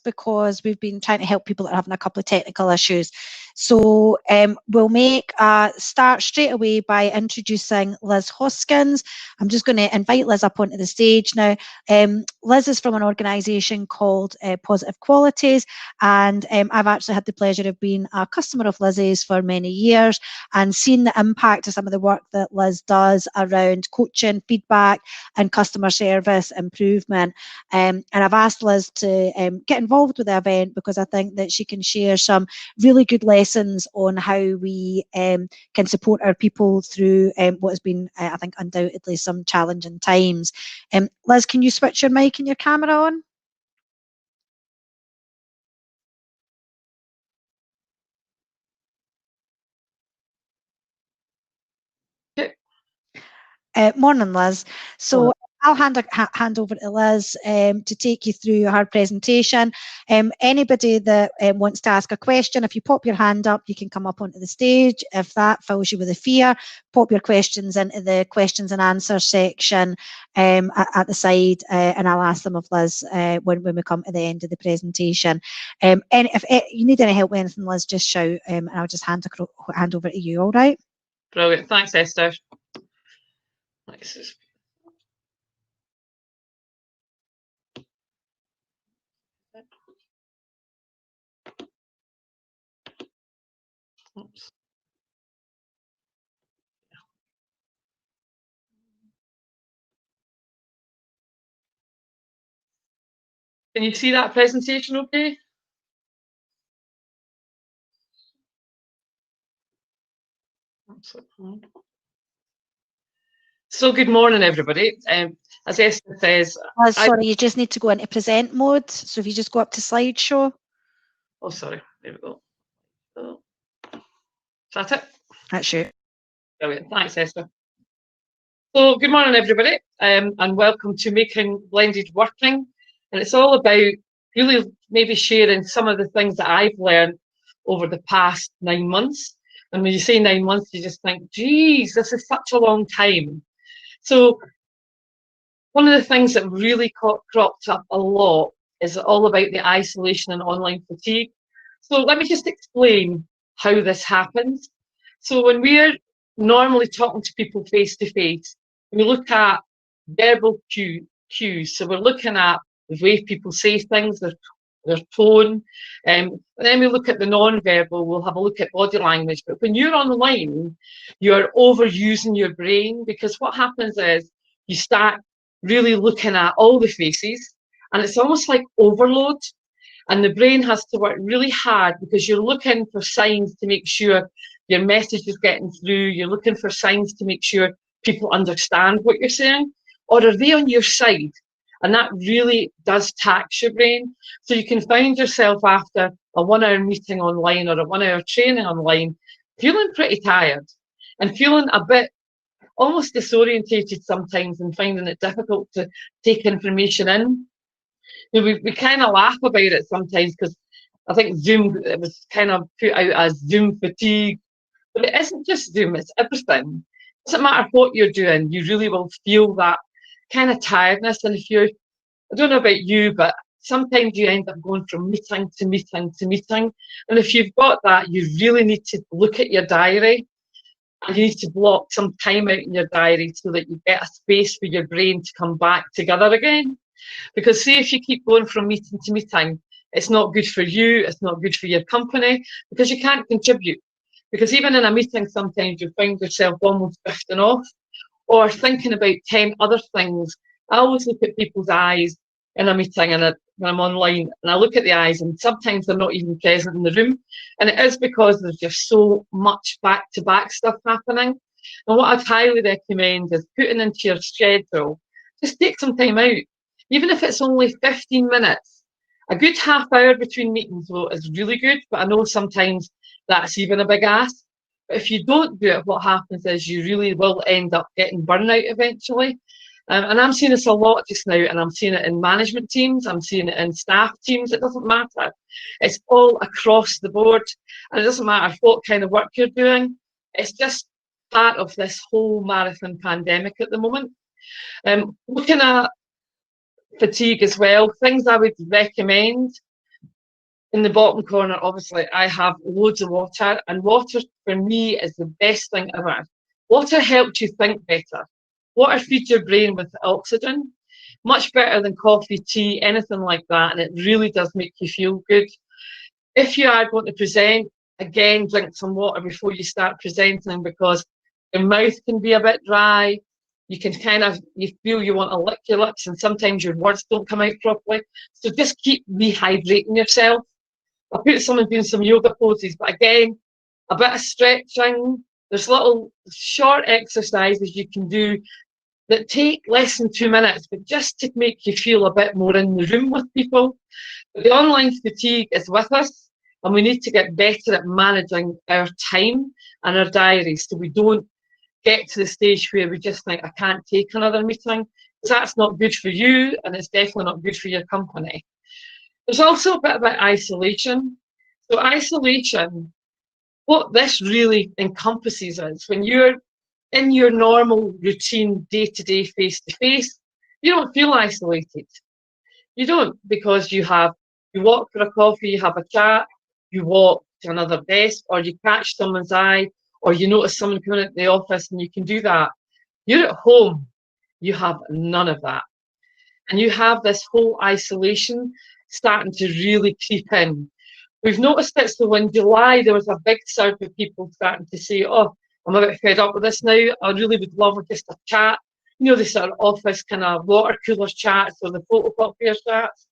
because we've been trying to help people that are having a couple of technical issues. So we'll make a start straight away by introducing Liz Hoskins. I'm just going to invite Liz up onto the stage now. Liz is from an organisation called Positive Qualities, and I've actually had the pleasure of being a customer of Liz's for many years and seen the impact of some of the work that Liz does around coaching, feedback and customer service improvement. And I've asked Liz to get involved with the event because I think that she can share some really good lessons on how we can support our people through what has been, I think, undoubtedly some challenging times. Liz, can you switch your mic and your camera on? Morning, Liz. So I'll hand over to Liz to take you through her presentation. Anybody that wants to ask a question, if you pop your hand up, you can come up onto the stage. If that fills you with a fear, pop your questions into the questions and answers section at the side, and I'll ask them of Liz when we come to the end of the presentation. And if you need any help with anything, Liz, just shout, and I'll just hand over to you. All right? Brilliant. Thanks, Esther. Oops. Can you see that presentation okay? So good morning, everybody. As Esther says... sorry, you just need to go into present mode. So if you just go up to slideshow. Oh, sorry. There we go. Oh. Is that it? That's you. Brilliant. Thanks, Esther. So good morning, everybody, and welcome to Making Blended Working. And it's all about really maybe sharing some of the things that I've learned over the past 9 months. And when you say 9 months, you just think, geez, this is such a long time. So one of the things that really cropped up a lot is all about the isolation and online fatigue. So let me just explain how this happens. So when we're normally talking to people face to face, we look at verbal cues. So we're looking at the way people say things, their tone, and then we look at the non-verbal. We'll have a look at body language. But when you're online, you're overusing your brain, because what happens is you start really looking at all the faces, and it's almost like overload. And the brain has to work really hard because you're looking for signs to make sure your message is getting through. You're looking for signs to make sure people understand what you're saying, or are they on your side? And that really does tax your brain. So you can find yourself after a 1 hour meeting online or a 1 hour training online, feeling pretty tired and feeling a bit almost disorientated sometimes and finding it difficult to take information in. You know, we kind of laugh about it sometimes because I think Zoom, it was kind of put out as Zoom fatigue, but it isn't just Zoom, it's everything. It doesn't matter what you're doing, you really will feel that kind of tiredness. And if you're, I don't know about you, but sometimes you end up going from meeting to meeting to meeting. And if you've got that, you really need to look at your diary, and you need to block some time out in your diary so that you get a space for your brain to come back together again. Because see, if you keep going from meeting to meeting, it's not good for you, it's not good for your company, because you can't contribute. Because even in a meeting, sometimes you find yourself almost drifting off or thinking about 10 other things. I always look at people's eyes in a meeting, and when I'm online, and I look at the eyes, and sometimes they're not even present in the room. And it is because there's just so much back-to-back stuff happening. And what I'd highly recommend is putting into your schedule, just take some time out. Even if it's only 15 minutes, a good half hour between meetings though is really good, but I know sometimes that's even a big ask. But if you don't do it, what happens is you really will end up getting burnout eventually. And I'm seeing this a lot just now, and I'm seeing it in management teams, I'm seeing it in staff teams, it doesn't matter. It's all across the board, and it doesn't matter what kind of work you're doing. It's just part of this whole marathon pandemic at the moment. Looking at fatigue as well, things I would recommend In the bottom corner, obviously, I have loads of water, and water for me is the best thing ever. Water helps you think better. Water feeds your brain with oxygen, much better than coffee, tea, anything like that, and it really does make you feel good. If you are going to present, again, drink some water before you start presenting, because your mouth can be a bit dry. You can you feel you want to lick your lips, and sometimes your words don't come out properly. So just keep rehydrating yourself. I put someone doing some yoga poses, but again, a bit of stretching. There's little short exercises you can do that take less than 2 minutes, but just to make you feel a bit more in the room with people. But the online fatigue is with us, and we need to get better at managing our time and our diaries so we don't get to the stage where we just think, I can't take another meeting, because that's not good for you, and it's definitely not good for your company. There's also a bit about isolation. So isolation, what this really encompasses is when you're in your normal routine, day-to-day, face-to-face, you don't feel isolated. You don't, because you walk for a coffee, you have a chat, you walk to another desk, or you catch someone's eye, or you notice someone coming into the office, and you can do that. You're at home, you have none of that. And you have this whole isolation starting to really creep in. We've noticed it, so in July, there was a big surge of people starting to say, oh, I'm a bit fed up with this now. I really would love just a chat. You know, the sort of office kind of water cooler chats or the photocopier chats.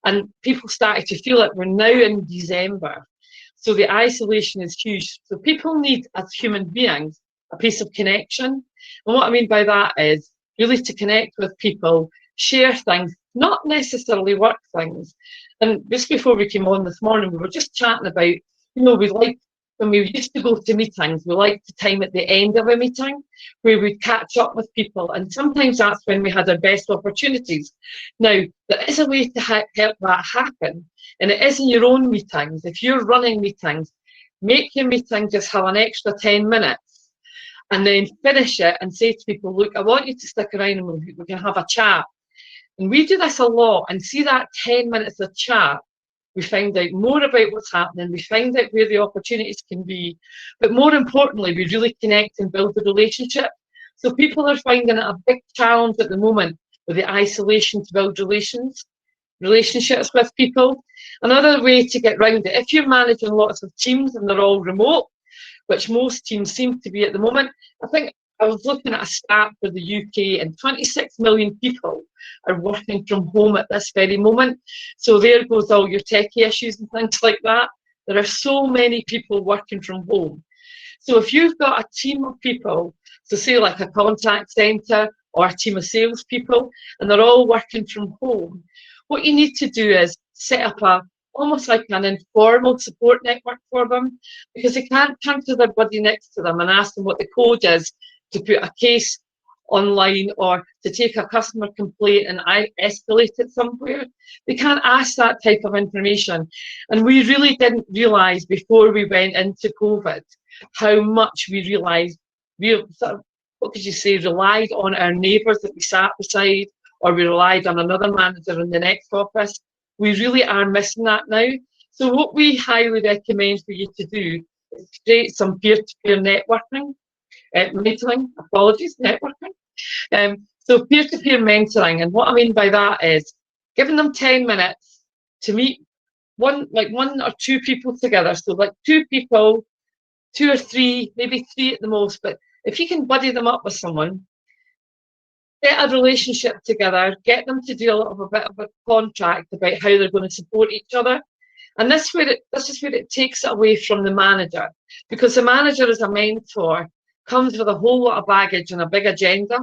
And people started to feel it. We're now in December. So the isolation is huge. So people need, as human beings, a piece of connection. And what I mean by that is really to connect with people, share things, not necessarily work things. And just before we came on this morning, we were just chatting about, we like, when we used to go to meetings, we liked the time at the end of a meeting where we'd catch up with people. And sometimes that's when we had our best opportunities. Now, there is a way to help that happen. And it is in your own meetings. If you're running meetings, make your meeting just have an extra 10 minutes and then finish it and say to people, look, I want you to stick around and we can have a chat. And we do this a lot, and see that 10 minutes of chat, we find out more about what's happening, we find out where the opportunities can be, but more importantly, we really connect and build a relationship. So people are finding it a big challenge at the moment with the isolation to build relationships with people. Another way to get round it, if you're managing lots of teams and they're all remote, which most teams seem to be at the moment, I think I was looking at a stat for the UK, and 26 million people are working from home at this very moment. So there goes all your techie issues and things like that. There are so many people working from home. So if you've got a team of people, so say like a contact centre or a team of salespeople, and they're all working from home, what you need to do is set up almost like an informal support network for them, because they can't turn to their buddy next to them and ask them what the code is to put a case online or to take a customer complaint and escalate it somewhere. They can't ask that type of information. And we really didn't realise before we went into COVID how much we realised we sort of, what could you say, relied on our neighbours that we sat beside, or we relied on another manager in the next office. We really are missing that now. So what we highly recommend for you to do is create some peer-to-peer networking. Networking. So peer-to-peer mentoring, and what I mean by that is giving them 10 minutes to meet one or two people together. So like two people, two or three, maybe three at the most, but if you can buddy them up with someone, get a relationship together, get them to do a bit of a contract about how they're going to support each other. And this is where it takes it away from the manager, because the manager as a mentor comes with a whole lot of baggage and a big agenda.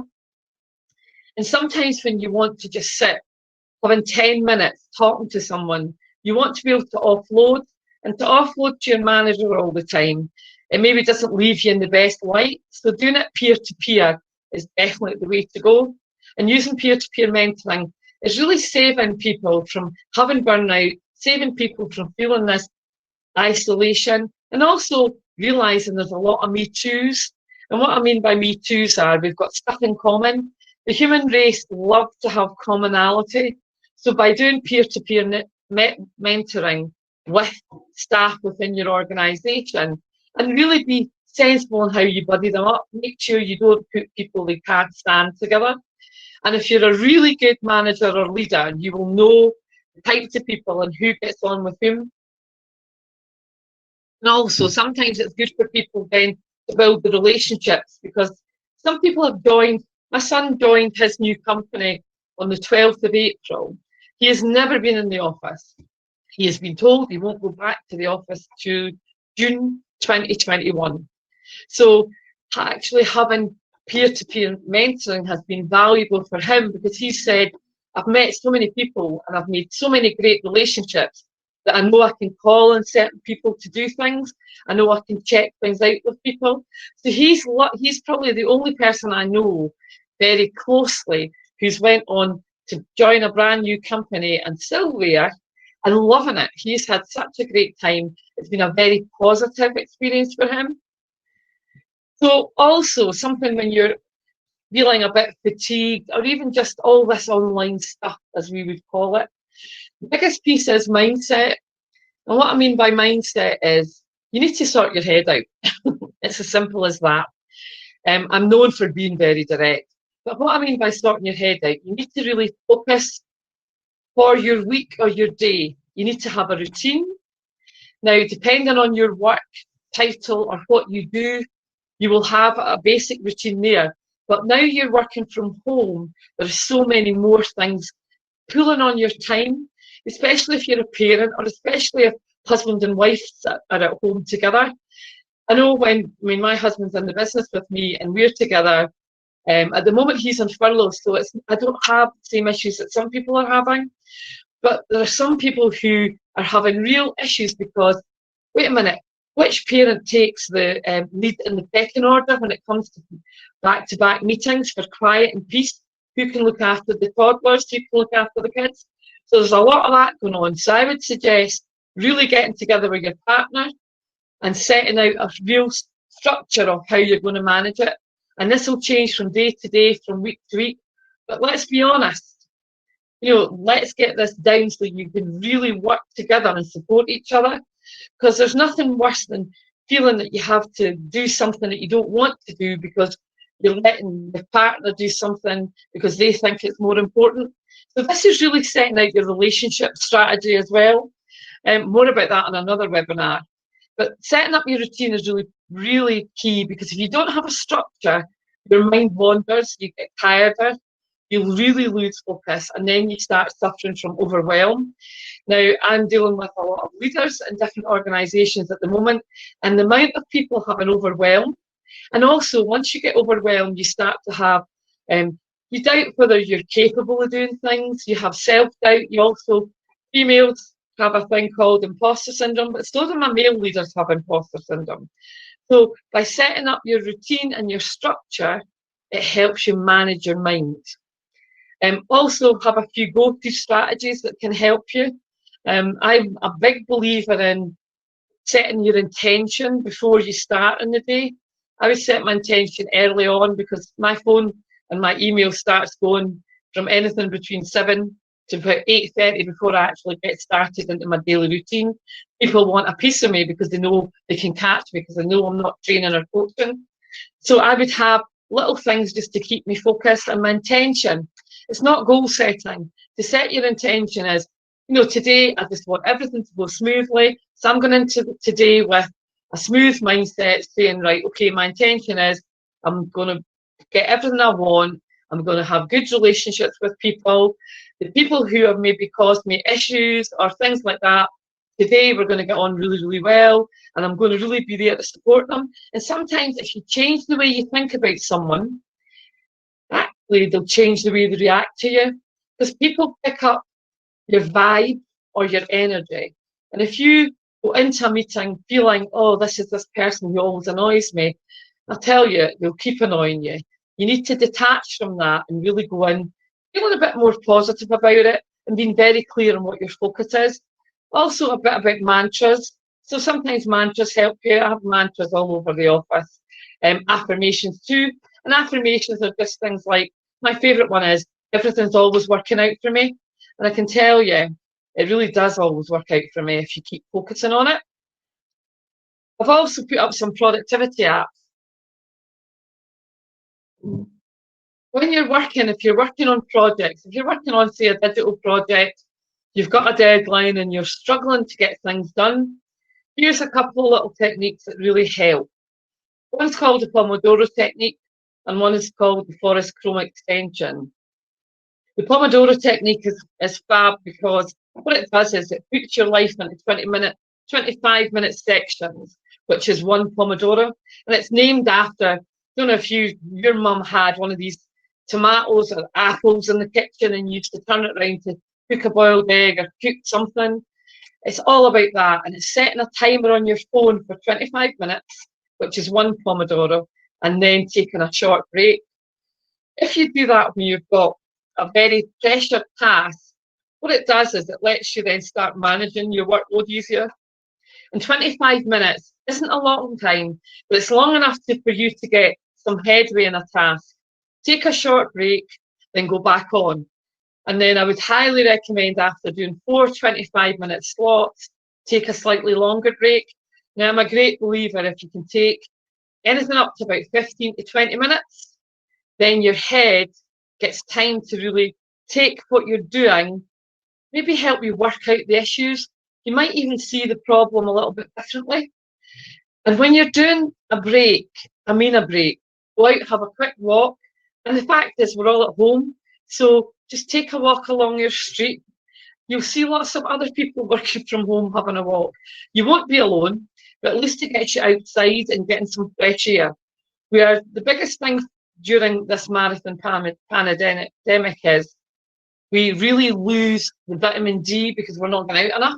And sometimes when you want to just sit, having 10 minutes talking to someone, you want to be able to offload, and to offload to your manager all the time, it maybe doesn't leave you in the best light. So doing it peer-to-peer is definitely the way to go. And using peer-to-peer mentoring is really saving people from having burnout, saving people from feeling this isolation, and also realising there's a lot of me toos. And what I mean by me toos are we've got stuff in common. The human race loves to have commonality. So by doing peer-to-peer mentoring, with staff within your organisation, and really be sensible in how you buddy them up. Make sure you don't put people they can't stand together. And if you're a really good manager or leader, you will know the types of people and who gets on with whom. And also, sometimes it's good for people then to build the relationships, because some people have joined. My son joined his new company on the 12th of April. He has never been in the office. He has been told he won't go back to the office to June 2021. So actually having peer-to-peer mentoring has been valuable for him, because he said, I've met so many people and I've made so many great relationships that I know I can call on certain people to do things. I know I can check things out with people. So he's probably the only person I know very closely who's went on to join a brand new company and still there and loving it. He's had such a great time. It's been a very positive experience for him. So also something when you're feeling a bit fatigued, or even just all this online stuff, as we would call it, the biggest piece is mindset. And what I mean by mindset is you need to sort your head out. It's as simple as that. I'm known for being very direct. But what I mean by sorting your head out, you need to really focus for your week or your day. You need to have a routine. Now, depending on your work title or what you do, you will have a basic routine there. But now you're working from home, there's so many more things pulling on your time, especially if you're a parent, or especially if husband and wife are at home together. I know when my husband's in the business with me and we're together, at the moment he's on furlough, so I don't have the same issues that some people are having. But there are some people who are having real issues because, wait a minute, which parent takes the lead in the pecking order when it comes to back-to-back meetings for quiet and peace? Who can look after the toddlers? Who can look after the kids? So there's a lot of that going on. So I would suggest really getting together with your partner and setting out a real structure of how you're going to manage it. And this will change from day to day, from week to week. But let's be honest, let's get this down so you can really work together and support each other. Because there's nothing worse than feeling that you have to do something that you don't want to do because you're letting the partner do something because they think it's more important. So this is really setting out your relationship strategy as well. More about that in another webinar. But setting up your routine is really, really key, because if you don't have a structure, your mind wanders, you get tireder, you'll really lose focus, and then you start suffering from overwhelm. Now, I'm dealing with a lot of leaders in different organisations at the moment, and the amount of people having overwhelm. And also, once you get overwhelmed, you start to have, you doubt whether you're capable of doing things, you have self-doubt, females have a thing called imposter syndrome, but so do my male leaders have imposter syndrome. So by setting up your routine and your structure, it helps you manage your mind. Also have a few go-to strategies that can help you. I'm a big believer in setting your intention before you start in the day. I would set my intention early on, because my phone and my email starts going from anything between 7 to about 8:30 before I actually get started into my daily routine. People want a piece of me because they know they can catch me, because they know I'm not training or coaching. So I would have little things just to keep me focused. And my intention, it's not goal setting. To set your intention is, today I just want everything to go smoothly. So I'm going into today with a smooth mindset, saying, right, okay, my intention is I'm going to get everything I want. I'm going to have good relationships with people. The people who have maybe caused me issues or things like that, today we're going to get on really, really well, and I'm going to really be there to support them. And sometimes if you change the way you think about someone, actually they'll change the way they react to you, because people pick up your vibe or your energy. And if you go into a meeting feeling, oh, this is this person who always annoys me, I'll tell you, they'll keep annoying you. You need to detach from that and really go in feeling a bit more positive about it and being very clear on what your focus is. Also, a bit about mantras. So sometimes mantras help you. I have mantras all over the office. Affirmations too. And affirmations are just things like, my favourite one is, everything's always working out for me. And I can tell you, It really does always work out for me if you keep focusing on it. I've also put up some productivity apps. When you're working, if you're working on projects, if you're working on, say, a digital project, you've got a deadline and you're struggling to get things done, here's a couple of little techniques that really help. One's called the Pomodoro technique, and one is called the Forest Chrome extension. The Pomodoro technique is fab because what it does is it puts your life into 25-minute sections, which is one Pomodoro, and it's named after, I don't know if your mum had one of these tomatoes or apples in the kitchen and you used to turn it around to cook a boiled egg or cook something. It's all about that, and it's setting a timer on your phone for 25 minutes, which is one Pomodoro, and then taking a short break. If you do that when you've got a very pressured task, what it does is it lets you then start managing your workload easier. And 25 minutes isn't a long time, but it's long enough for you to get some headway in a task. Take a short break, then go back on. And then I would highly recommend, after doing 4 25-minute slots, take a slightly longer break. Now, I'm a great believer if you can take anything up to about 15 to 20 minutes, then your head gets time to really take what you're doing, maybe help you work out the issues. You might even see the problem a little bit differently. And when you're doing a break, I mean a break, go out, have a quick walk. And the fact is, we're all at home, so just take a walk along your street. You'll see lots of other people working from home having a walk. You won't be alone, but at least it gets you outside and getting some fresh air. Where the biggest thing during this marathon pandemic is we really lose the vitamin D because we're not going out enough.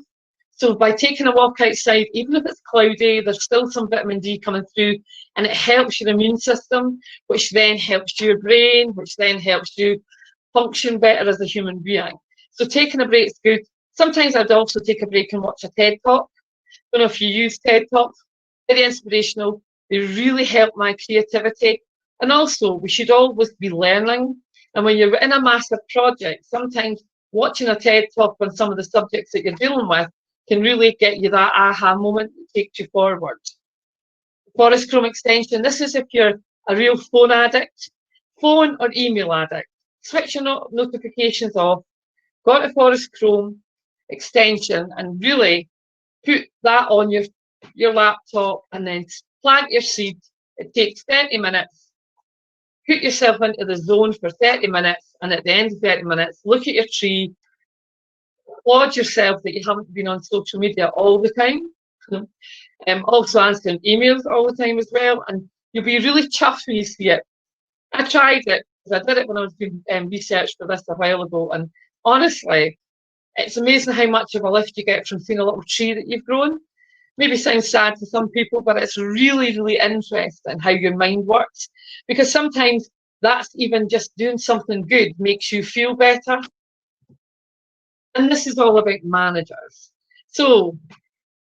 So by taking a walk outside, even if it's cloudy, there's still some vitamin D coming through, and it helps your immune system, which then helps your brain, which then helps you function better as a human being. So taking a break is good. Sometimes I'd also take a break and watch a TED Talk. I don't know if you use TED Talks. Very inspirational. They really help my creativity. And also, we should always be learning. And when you're in a massive project, sometimes watching a TED Talk on some of the subjects that you're dealing with can really get you that aha moment that takes you forward. Forest Chrome extension. This is if you're a real phone addict, phone or email addict. Switch your notifications off, go to Forest Chrome extension, and really put that on your laptop, and then plant your seed. It takes 30 minutes. Put yourself into the zone for 30 minutes, and at the end of 30 minutes, look at your tree, applaud yourself that you haven't been on social media all the time. Also answering emails all the time as well, and you'll be really chuffed when you see it. I tried it, because I did it when I was doing research for this a while ago, and honestly, it's amazing how much of a lift you get from seeing a little tree that you've grown. Maybe sounds sad to some people, but it's really, really interesting how your mind works, because sometimes that's even just doing something good makes you feel better. And this is all about managers. So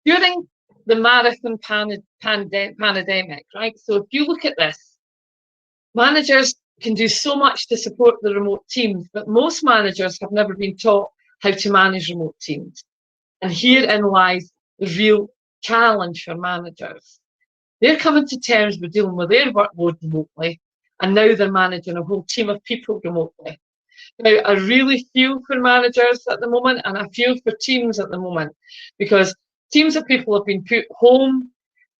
during the marathon pandemic, right? So if you look at this, managers can do so much to support the remote teams, but most managers have never been taught how to manage remote teams. And herein lies the real challenge for managers. They're coming to terms with dealing with their workload remotely, and now they're managing a whole team of people remotely. Now, I really feel for managers at the moment, and I feel for teams at the moment, because teams of people have been put home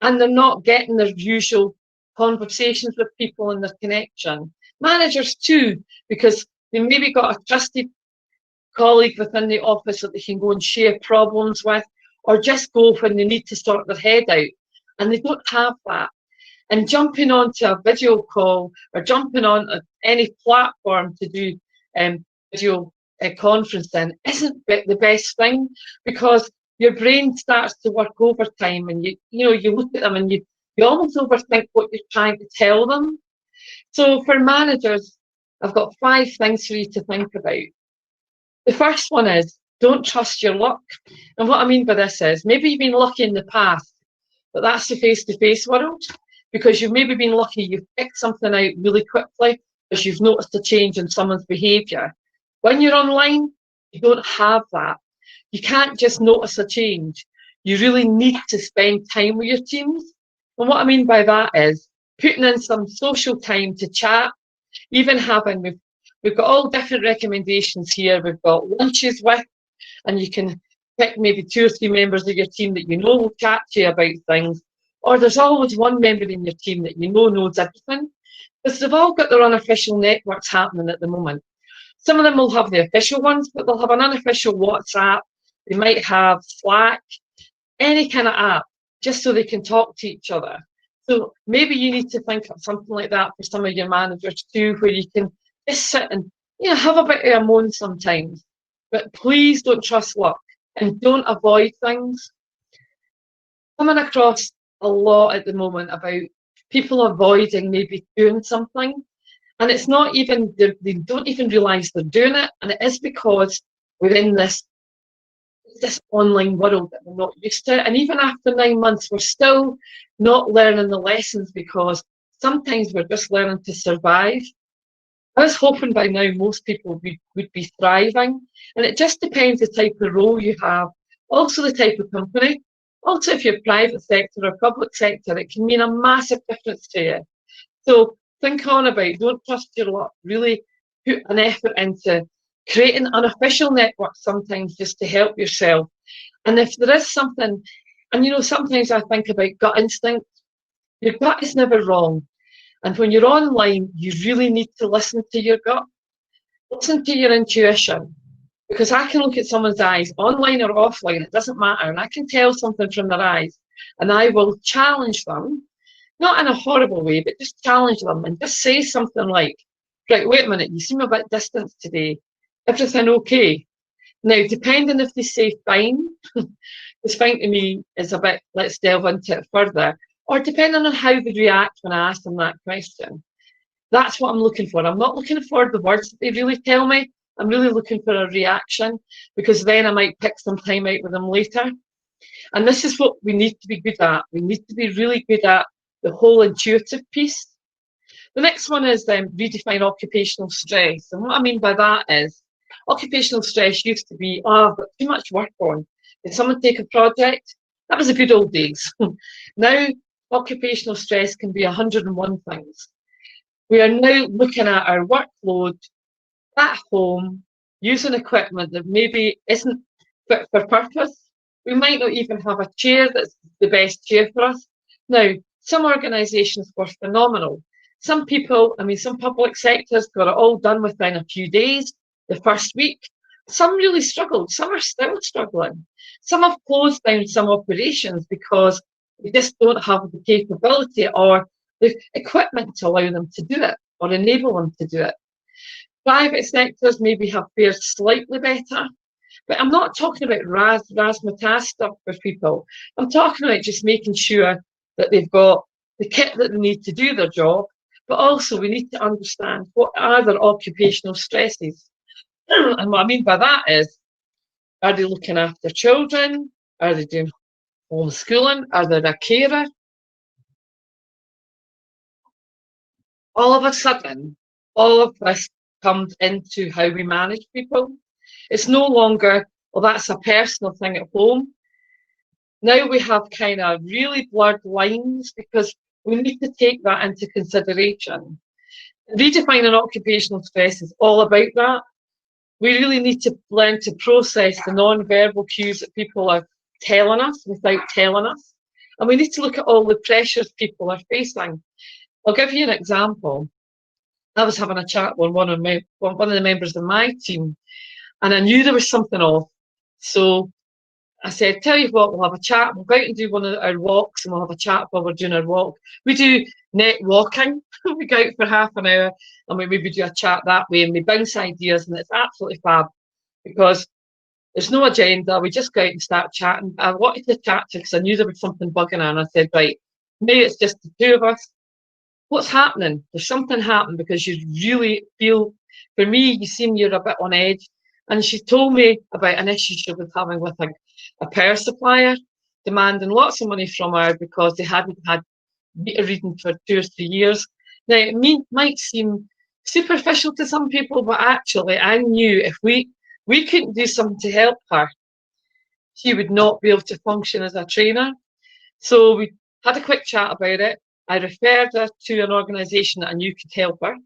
and they're not getting their usual conversations with people and their connection. Managers too, because they maybe got a trusted colleague within the office that they can go and share problems with, or just go when they need to sort their head out, and they don't have that. And jumping onto a video call or jumping on any platform to do video conferencing isn't the best thing, because your brain starts to work overtime, and you look at them and you almost overthink what you're trying to tell them. So for managers, I've got 5 things for you to think about. The first one is, don't trust your luck. And what I mean by this is, maybe you've been lucky in the past, but that's the face-to-face world, because you've maybe been lucky, you've picked something out really quickly because you've noticed a change in someone's behaviour. When you're online, you don't have that. You can't just notice a change. You really need to spend time with your teams. And what I mean by that is putting in some social time to chat, even having, we've got all different recommendations here. We've got lunches with, and you can pick maybe 2 or 3 members of your team that you know will chat to you about things. Or there's always one member in your team that you know knows everything. Because they've all got their unofficial networks happening at the moment. Some of them will have the official ones, but they'll have an unofficial WhatsApp. They might have Slack, any kind of app, just so they can talk to each other. So maybe you need to think of something like that for some of your managers too, where you can just sit and have a bit of a moan sometimes. But please don't trust luck and don't avoid things. Coming across a lot at the moment about people avoiding maybe doing something. And it's not even, they don't even realise they're doing it. And it is because we're in this online world that we're not used to. And even after 9 months, we're still not learning the lessons because sometimes we're just learning to survive. I was hoping by now most people would be thriving. And it just depends the type of role you have, also the type of company. Also, if you're private sector or public sector, it can mean a massive difference to you. So think on about, don't trust your luck. Really put an effort into creating unofficial networks sometimes just to help yourself. And if there is something, and sometimes I think about gut instinct. Your gut is never wrong. And when you're online, you really need to listen to your gut. Listen to your intuition. Because I can look at someone's eyes, online or offline, it doesn't matter. And I can tell something from their eyes. And I will challenge them, not in a horrible way, but just challenge them and just say something like, right, wait a minute, you seem a bit distant today. Everything okay? Now, depending if they say fine, because fine to me is a bit, let's delve into it further, or depending on how they react when I ask them that question. That's what I'm looking for. I'm not looking for the words that they really tell me. I'm really looking for a reaction, because then I might pick some time out with them later. And this is what we need to be good at. We need to be really good at the whole intuitive piece. The next one is redefine occupational stress. And what I mean by that is, occupational stress used to be, I've got too much work on. Did someone take a project? That was the good old days. Now, occupational stress can be 101 things. We are now looking at our workload at home, using equipment that maybe isn't fit for purpose. We might not even have a chair that's the best chair for us. Now, some organisations were phenomenal. Some people, some public sectors got it all done within a few days, the first week. Some really struggled. Some are still struggling. Some have closed down some operations because they just don't have the capability or the equipment to allow them to do it or enable them to do it. Private sectors maybe have fared slightly better, but I'm not talking about razzmatazz stuff for people. I'm talking about just making sure that they've got the kit that they need to do their job, but also we need to understand what are their occupational stresses. And what I mean by that is, are they looking after children? Are they doing homeschooling? Are they a carer? All of a sudden, all of this comes into how we manage people. It's no longer, well, that's a personal thing at home. Now we have kind of really blurred lines because we need to take that into consideration. Redefining occupational stress is all about that. We really need to learn to process the non-verbal cues that people are telling us without telling us. And we need to look at all the pressures people are facing. I'll give you an example. I was having a chat with one of the members of my team, and I knew there was something off. So I said, tell you what, we'll have a chat. We'll go out and do one of our walks, and we'll have a chat while we're doing our walk. We do net walking. We go out for half an hour, and we maybe do a chat that way, and we bounce ideas, and it's absolutely fab because there's no agenda. We just go out and start chatting. I wanted to chat to because I knew there was something bugging her, and I said, right, maybe it's just the two of us. What's happening? There's something happening because you really feel, for me, you seem you're a bit on edge. And she told me about an issue she was having with a power supplier, demanding lots of money from her because they hadn't had meter reading for 2 or 3 years. Now, it might seem superficial to some people, but actually I knew if we couldn't do something to help her, she would not be able to function as a trainer. So we had a quick chat about it. I referred her to an organisation that I knew could help her.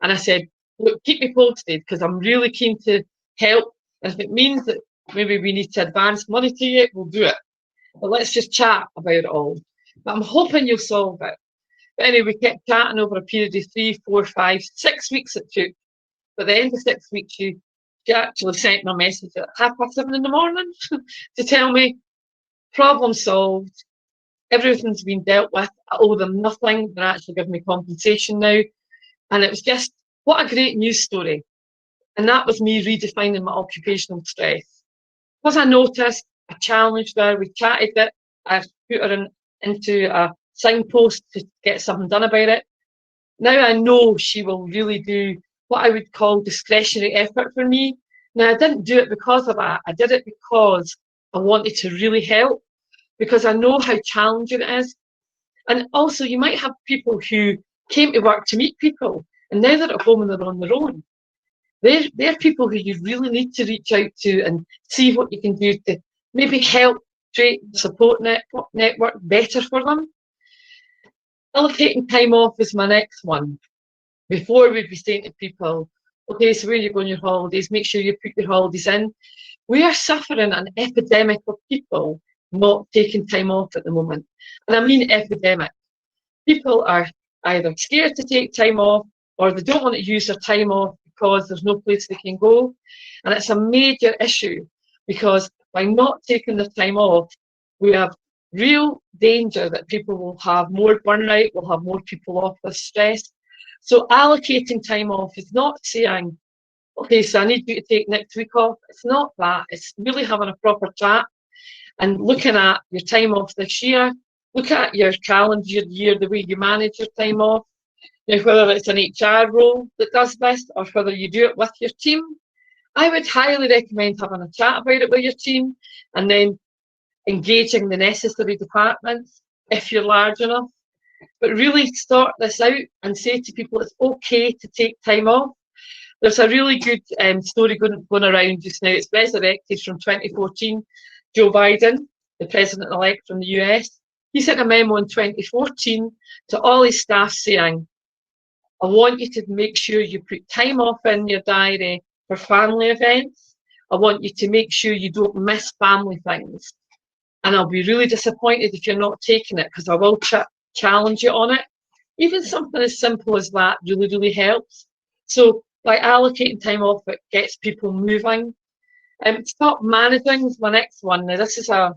And I said, look, keep me posted because I'm really keen to help. And if it means that maybe we need to advance money to you, we'll do it. But let's just chat about it all. But I'm hoping you'll solve it. But anyway, we kept chatting over a period of 3, 4, 5, 6 weeks it took. But at the end of 6 weeks, she actually sent me a message at 7:30 in the morning to tell me, problem solved, everything's been dealt with, I owe them nothing, they're actually giving me compensation now. And it was just, what a great news story. And that was me redefining my occupational stress. Because I noticed, I challenged her, we chatted it, I put her into a signpost to get something done about it. Now I know she will really do what I would call discretionary effort for me. Now, I didn't do it because of that. I did it because I wanted to really help, because I know how challenging it is. And also, you might have people who came to work to meet people, and now they're at home and they're on their own. They're people who you really need to reach out to and see what you can do to maybe help create the support network better for them. Allocating time off is my next one. Before we'd be saying to people, okay, so where you go on your holidays, make sure you put your holidays in. We are suffering an epidemic of people not taking time off at the moment. And I mean epidemic. People are either scared to take time off or they don't want to use their time off because there's no place they can go. And it's a major issue because by not taking the time off, we have real danger that people will have more burnout, will have more people off with stress. So allocating time off is not saying, okay, so I need you to take next week off. It's not that. It's really having a proper chat and looking at your time off this year, look at your calendar year, the way you manage your time off. Now, whether it's an HR role that does this or whether you do it with your team, I would highly recommend having a chat about it with your team and then engaging the necessary departments if you're large enough. But really sort this out and say to people it's okay to take time off. There's a really good story going around just now. It's resurrected from 2014. Joe Biden, the president-elect from the US, he sent a memo in 2014 to all his staff saying, I want you to make sure you put time off in your diary for family events. I want you to make sure you don't miss family things. And I'll be really disappointed if you're not taking it because I will challenge you on it. Even something as simple as that really, really helps. So by allocating time off, it gets people moving. Stop managing is my next one. Now, this is a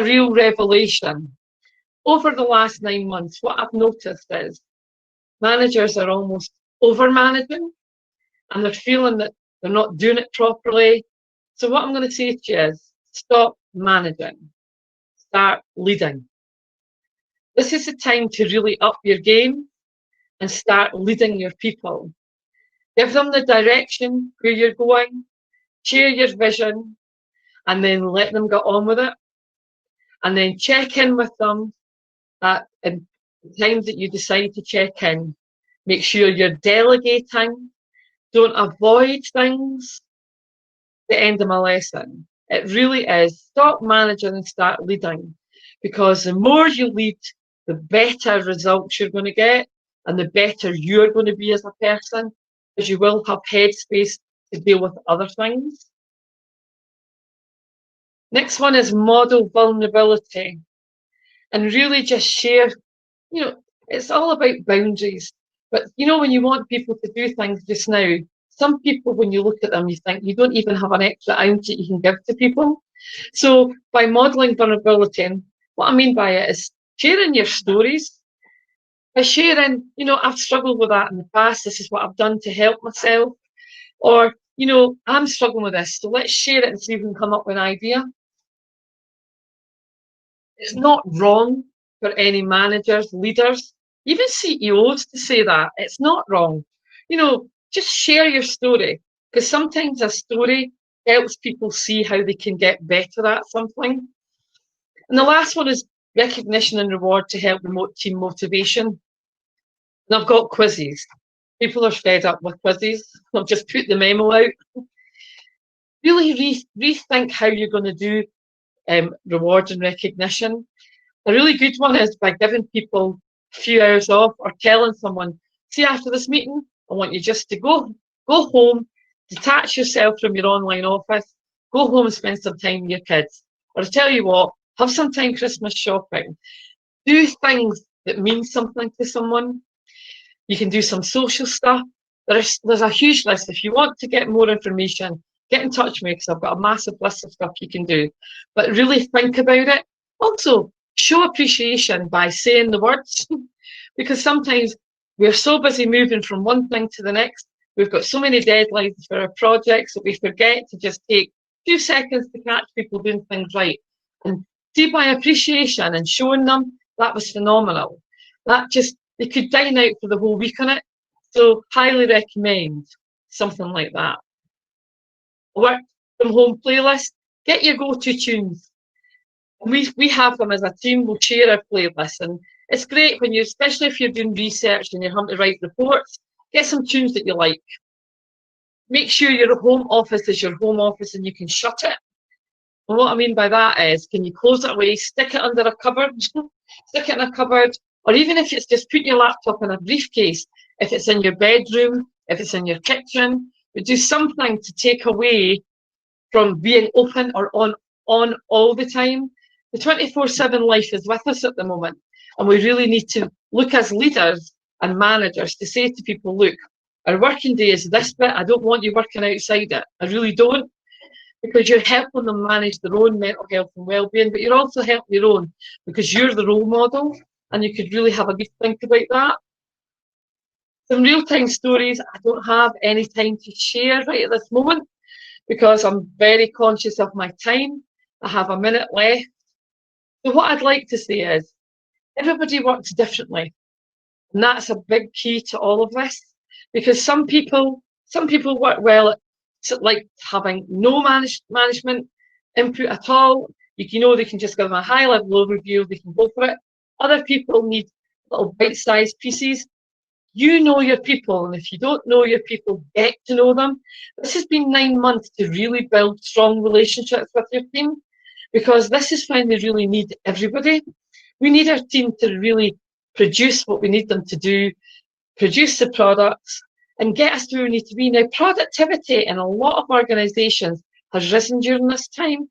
real revelation. Over the last 9 months, what I've noticed is managers are almost over-managing and they're feeling that they're not doing it properly. So what I'm going to say to you is stop managing, start leading. This is the time to really up your game and start leading your people. Give them the direction where you're going, share your vision, and then let them get on with it. And then check in with them at the times that you decide to check in. Make sure you're delegating. Don't avoid things. The end of my lesson. It really is stop managing and start leading. Because the more you lead, the better results you're going to get and the better you're going to be as a person, because you will have headspace to deal with other things. Next one is model vulnerability and really just share, it's all about boundaries. But, when you want people to do things just now, some people, when you look at them, you think you don't even have an extra ounce that you can give to people. So by modeling vulnerability, and what I mean by it is sharing your stories. By sharing, I've struggled with that in the past. This is what I've done to help myself. Or, I'm struggling with this. So let's share it and see if we can come up with an idea. It's not wrong for any managers, leaders, even CEOs to say that. It's not wrong. Just share your story, because sometimes a story helps people see how they can get better at something. And the last one is recognition and reward to help remote team motivation. And I've got quizzes. People are fed up with quizzes. I'll just put the memo out. really rethink how you're going to do reward and recognition. A really good one is by giving people a few hours off, or telling someone, see, after this meeting, I want you just to go home, detach yourself from your online office, go home and spend some time with your kids. Or I tell you what, have some time Christmas shopping. Do things that mean something to someone. You can do some social stuff. There's a huge list. If you want to get more information, get in touch with me, because I've got a massive list of stuff you can do. But really think about it. Also, show appreciation by saying the words, because sometimes we're so busy moving from one thing to the next. We've got so many deadlines for our projects that we forget to just take a few seconds to catch people doing things right. And see, by appreciation and showing them, that was phenomenal. That just, they could dine out for the whole week on it. So highly recommend something like that. Work from home playlist, get your go-to tunes. We have them as a team, we'll share our playlists, and it's great when you, especially if you're doing research and you're having to write reports, get some tunes that you like. Make sure your home office is your home office and you can shut it. And what I mean by that is, can you close it away, stick it under a cupboard, stick it in a cupboard, or even if it's just putting your laptop in a briefcase, if it's in your bedroom, if it's in your kitchen, but do something to take away from being open or on all the time. The 24/7 life is with us at the moment, and we really need to look as leaders and managers to say to people, look, our working day is this bit. I don't want you working outside it. I really don't, because you're helping them manage their own mental health and well-being, but you're also helping your own because you're the role model, and you could really have a good think about that. Some real-time stories. I don't have any time to share right at this moment because I'm very conscious of my time. I have a minute left. So what I'd like to say is, everybody works differently. And that's a big key to all of this, because some people work well at like having no management input at all. You know, they can just give them a high level overview, they can go for it. Other people need little bite-sized pieces. You know your people, and if you don't know your people, get to know them. This has been 9 months to really build strong relationships with your team, because this is when they really need everybody. We need our team to really produce what we need them to do, produce the products, and get us to where we need to be. Now, productivity in a lot of organisations has risen during this time.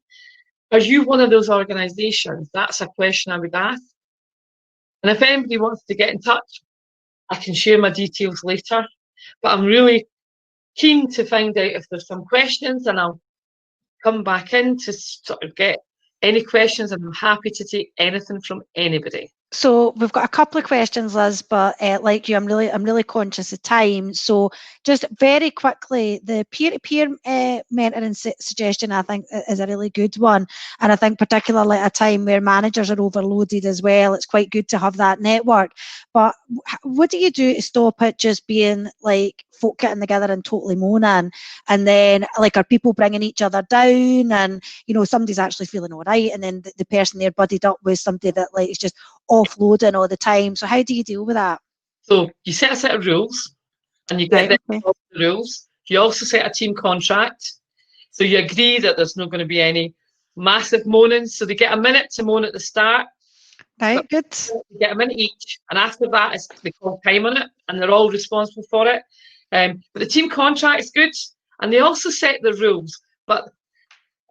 Are you one of those organisations? That's a question I would ask. And if anybody wants to get in touch, I can share my details later. But I'm really keen to find out if there's some questions, and I'll come back in to sort of get any questions, and I'm happy to take anything from anybody. So we've got a couple of questions, Liz, but like you, I'm really conscious of time. So just very quickly, the peer-to-peer mentoring suggestion, I think, is a really good one. And I think particularly at a time where managers are overloaded as well, it's quite good to have that network. But what do you do to stop it just being like folk getting together and totally moaning? And then, like, are people bringing each other down? And, you know, somebody's actually feeling all right, and then the person they're buddied up with somebody that, like, is just offloading all the time. So how do you deal with that? So you set a set of rules, and you get the rules. You also set a team contract. So you agree that there's not going to be any massive moaning. So they get a minute to moan at the start. Right, good. You get a minute each, and after that, they call time on it, and they're all responsible for it. But the team contract is good, and they also set the rules. But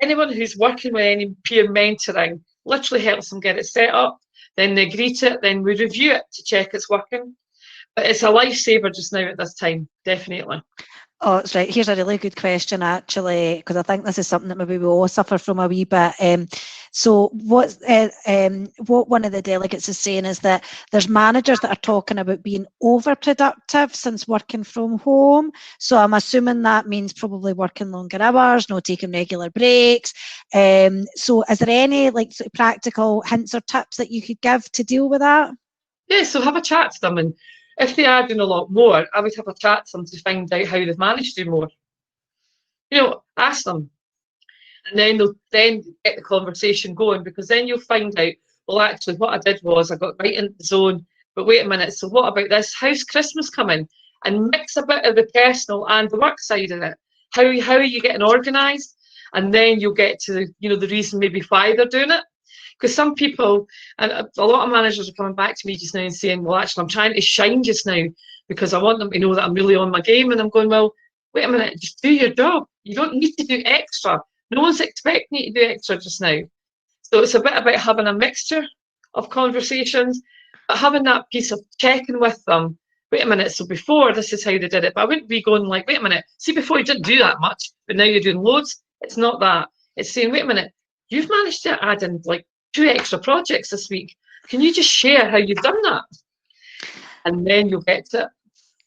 anyone who's working with any peer mentoring literally helps them get it set up. Then they agree to it, then we review it to check it's working. But it's a lifesaver just now at this time, definitely. Oh, that's right. Here's a really good question, actually, because I think this is something that maybe we all suffer from a wee bit. So what one of the delegates is saying is that there's managers that are talking about being overproductive since working from home. So I'm assuming that means probably working longer hours, not taking regular breaks. So is there any like sort of practical hints or tips that you could give to deal with that? Yeah, so have a chat to them, and if they are doing a lot more, I would have a chat to them to find out how they've managed to do more. You know, ask them, and then they'll then get the conversation going, because then you'll find out, well, actually, what I did was I got right into the zone. But wait a minute, so what about this? How's Christmas coming? And mix a bit of the personal and the work side of it. How are you getting organised? and then you'll get to the, the reason maybe why they're doing it. Because some people, and a lot of managers are coming back to me just now and saying, well, actually, I'm trying to shine just now because I want them to know that I'm really on my game. And I'm going, well, wait a minute, just do your job. You don't need to do extra. No one's expecting you to do extra just now. So it's a bit about having a mixture of conversations, but having that piece of checking with them. Wait a minute, so before this is how they did it, but I wouldn't be going like, wait a minute, see, before you didn't do that much, but now you're doing loads. It's not that. It's saying, wait a minute, you've managed to add in like 2 extra projects this week. Can you just share how you've done that? And then you'll get to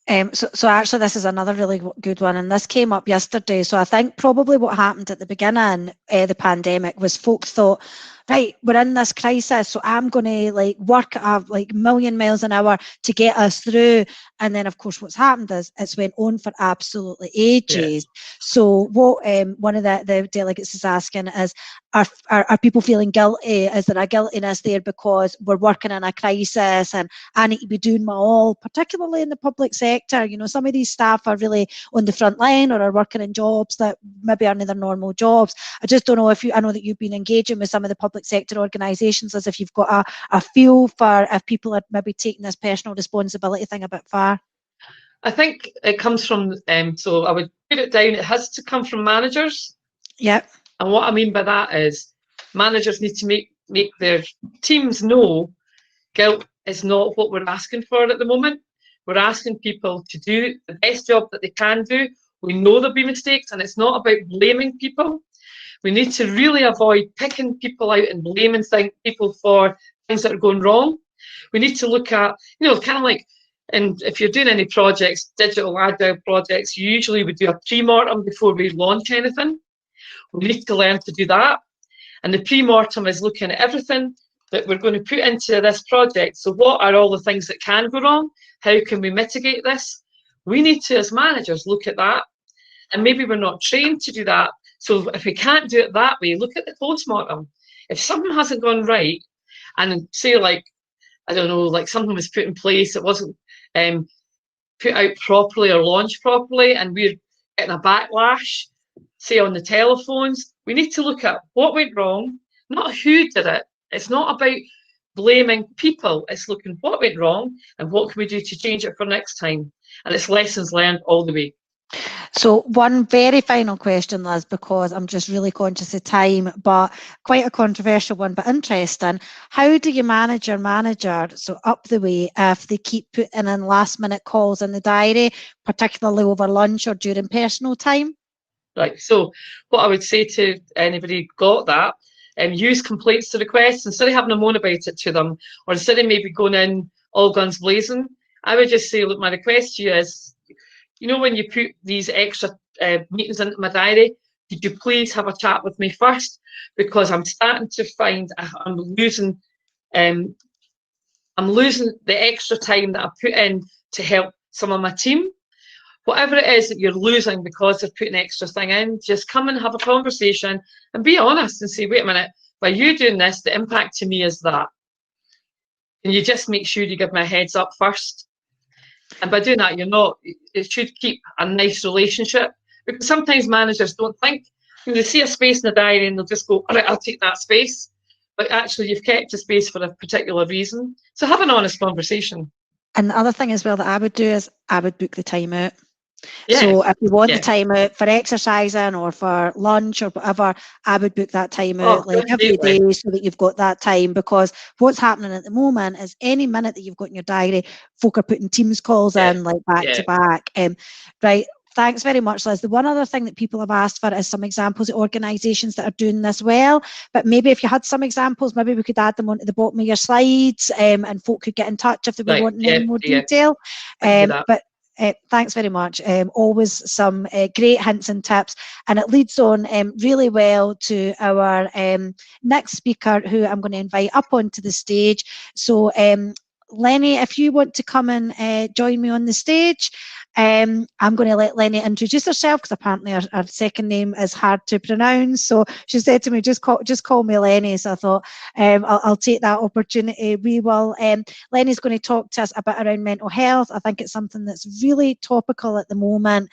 it. So actually, this is another really good one, and this came up yesterday. So I think probably what happened at the beginning of the pandemic was folks thought, right, we're in this crisis, so I'm going to like work at like a million miles an hour to get us through. And then, of course, what's happened is it's went on for absolutely ages. Yeah. So what one of the delegates is asking is, are people feeling guilty? Is there a guiltiness there because we're working in a crisis and I need to be doing my all, particularly in the public sector? You know, some of these staff are really on the front line or are working in jobs that maybe aren't their normal jobs. I just don't know if I know that you've been engaging with some of the public sector organisations, as if you've got a feel for if people are maybe taking this personal responsibility thing a bit far. I think it comes from, so I would put it down, it has to come from managers. Yep. And what I mean by that is managers need to make their teams know guilt is not what we're asking for at the moment. We're asking people to do the best job that they can do. We know there'll be mistakes, and it's not about blaming people. We need to really avoid picking people out and blaming people for things that are going wrong. We need to look at, kind of like, and if you're doing any projects, digital agile projects, usually we do a pre-mortem before we launch anything. We need to learn to do that. And the pre-mortem is looking at everything that we're going to put into this project. So what are all the things that can go wrong? How can we mitigate this? We need to, as managers, look at that. And maybe we're not trained to do that. So if we can't do it that way, look at the post-mortem. If something hasn't gone right, and say like, I don't know, like something was put in place, it wasn't put out properly or launched properly, and we're getting a backlash, say on the telephones, we need to look at what went wrong, not who did it. It's not about blaming people. It's looking what went wrong and what can we do to change it for next time. And it's lessons learned all the way. So one very final question, Liz, because I'm just really conscious of time, but quite a controversial one, but interesting. How do you manage your manager, so up the way, if they keep putting in last minute calls in the diary, particularly over lunch or during personal time? Right, so what I would say to anybody got that, use complaints to requests instead of having a moan about it to them, or instead of maybe going in all guns blazing. I would just say, look, my request to you is, when you put these extra meetings into my diary, could you please have a chat with me first? Because I'm starting to find I'm losing the extra time that I put in to help some of my team. Whatever it is that you're losing because of putting extra thing in, just come and have a conversation and be honest and say, wait a minute, by you doing this, the impact to me is that. And you just make sure you give me a heads up first. And by doing that, it should keep a nice relationship, because sometimes managers don't think, they see a space in the diary and they'll just go, all right, I'll take that space. But actually, you've kept a space for a particular reason. So have an honest conversation. And the other thing as well that I would do is I would book the time out. Yeah. So if you want the time out for exercising or for lunch or whatever, I would book that time out every day so that you've got that time, because what's happening at the moment is any minute that you've got in your diary, folk are putting Teams calls in like back to back. Right. Thanks very much, Liz. The one other thing that people have asked for is some examples of organisations that are doing this well. But maybe if you had some examples, maybe we could add them onto the bottom of your slides, and folk could get in touch if they were wanting any more detail. But thanks very much. Always some great hints and tips, and it leads on really well to our next speaker, who I'm going to invite up onto the stage. So Lenny, if you want to come and join me on the stage, I'm going to let Lenny introduce herself, because apparently her second name is hard to pronounce. So she said to me, just call me Lenny. So I thought I'll take that opportunity. We will. Lenny's going to talk to us a bit around mental health. I think it's something that's really topical at the moment.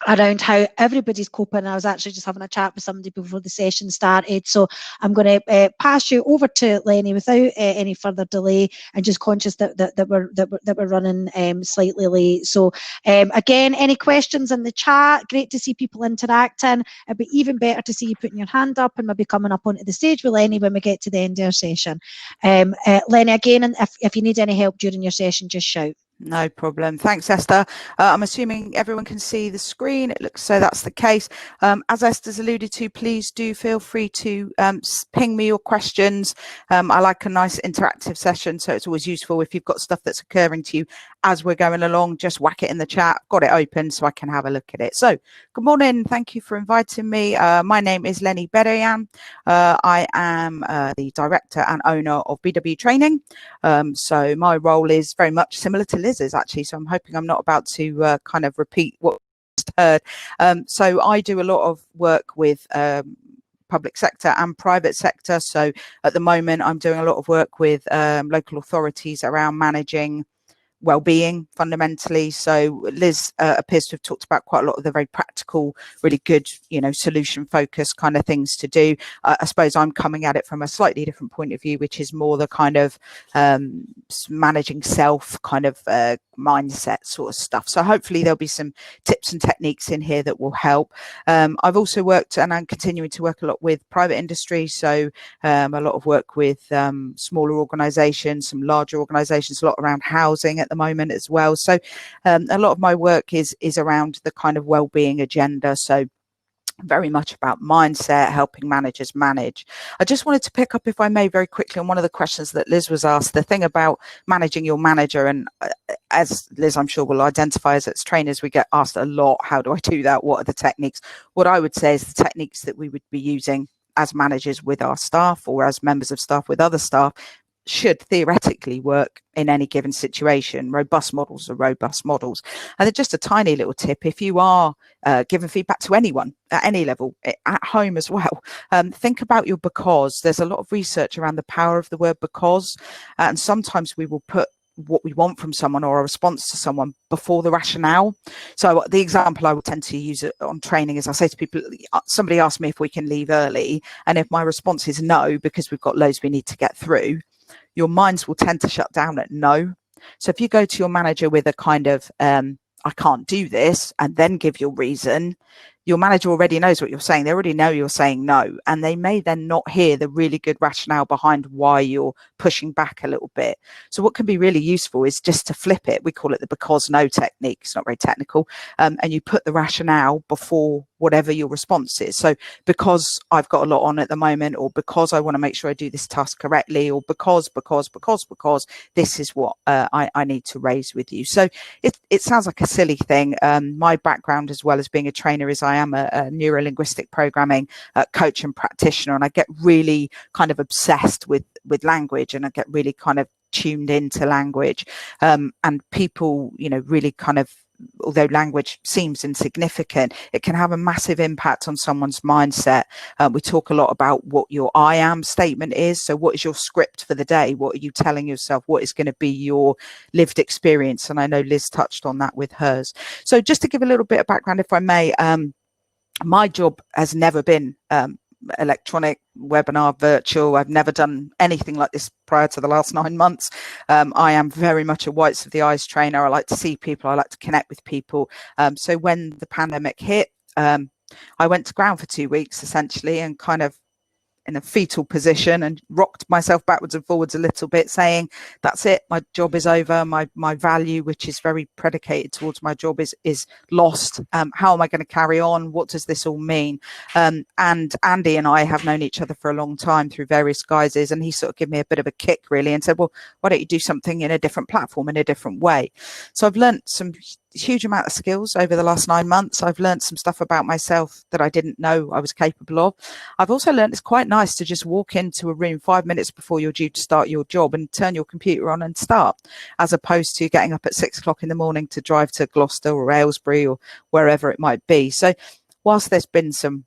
around how everybody's coping. I was actually just having a chat with somebody before the session started, so I'm going to pass you over to Lenny without any further delay, and just conscious that we're running slightly late. So again, any questions in the chat? Great to see people interacting. It'd be even better to see you putting your hand up and maybe coming up onto the stage with Lenny when we get to the end of our session. Lenny, again, and if you need any help during your session, just shout. No problem. Thanks, Esther. I'm assuming everyone can see the screen. It looks so that's the case. As Esther's alluded to, please do feel free to ping me your questions. I like a nice interactive session, so it's always useful if you've got stuff that's occurring to you as we're going along, just whack it in the chat. Got it open so I can have a look at it. So good morning. Thank you for inviting me. My name is Lenny Bedoyan. I am the director and owner of BW Training. So my role is very much similar to Liz's actually. So I'm hoping I'm not about to kind of repeat what I just heard. So I do a lot of work with public sector and private sector. So at the moment, I'm doing a lot of work with local authorities around managing well-being fundamentally. So Liz appears to have talked about quite a lot of the very practical, really good, solution focused kind of things to do. I suppose I'm coming at it from a slightly different point of view, which is more the kind of managing self kind of mindset sort of stuff. So hopefully there'll be some tips and techniques in here that will help. I've also worked, and I'm continuing to work a lot with private industry. So a lot of work with smaller organizations, some larger organizations, a lot around housing at the moment as well. So a lot of my work is around the kind of well-being agenda. So very much about mindset, helping managers manage. I just wanted to pick up, if I may, very quickly on one of the questions that Liz was asked, the thing about managing your manager. And as Liz, I'm sure, will identify as trainers, we get asked a lot, how do I do that? What are the techniques? What I would say is the techniques that we would be using as managers with our staff or as members of staff with other staff should theoretically work in any given situation. Robust models are robust models. And they're just a tiny little tip. If you are giving feedback to anyone at any level, at home as well, think about your because. There's a lot of research around the power of the word because. And sometimes we will put what we want from someone or a response to someone before the rationale. So the example I would tend to use on training is I say to people, somebody asks me if we can leave early. And if my response is no, because we've got loads we need to get through, your minds will tend to shut down at no. So if you go to your manager with a kind of, I can't do this, and then give your reason, your manager already knows what you're saying. They already know you're saying no, and they may then not hear the really good rationale behind why you're pushing back a little bit. So what can be really useful is just to flip it. We call it the because no technique. It's not very technical. And you put the rationale before whatever your response is. So because I've got a lot on at the moment, or because I want to make sure I do this task correctly, or because this is what I need to raise with you. So it sounds like a silly thing. My background, as well as being a trainer, is I am a neuro-linguistic programming coach and practitioner, and I get really kind of obsessed with language, and I get really kind of tuned into language, and people, really kind of, although language seems insignificant, it can have a massive impact on someone's mindset. We talk a lot about what your I am statement is. So what is your script for the day? What are you telling yourself? What is going to be your lived experience? And I know Liz touched on that with hers. So just to give a little bit of background, if I may, my job has never been electronic, webinar, virtual. I've never done anything like this prior to the last 9 months. I am very much a whites of the eyes trainer. I like to see people. I like to connect with people. So when the pandemic hit, I went to ground for 2 weeks essentially, and kind of in a fetal position, and rocked myself backwards and forwards a little bit, saying, that's it, my job is over, my value, which is very predicated towards my job, is lost. How am I going to carry on? What does this all mean? And Andy and I have known each other for a long time through various guises, and he sort of gave me a bit of a kick really and said, well, why don't you do something in a different platform, in a different way? So I've learned some huge amount of skills over the last 9 months. I've learned some stuff about myself that I didn't know I was capable of. I've also learned it's quite nice to just walk into a room 5 minutes before you're due to start your job and turn your computer on and start, as opposed to getting up at 6 o'clock in the morning to drive to Gloucester or Aylesbury or wherever it might be. So whilst there's been some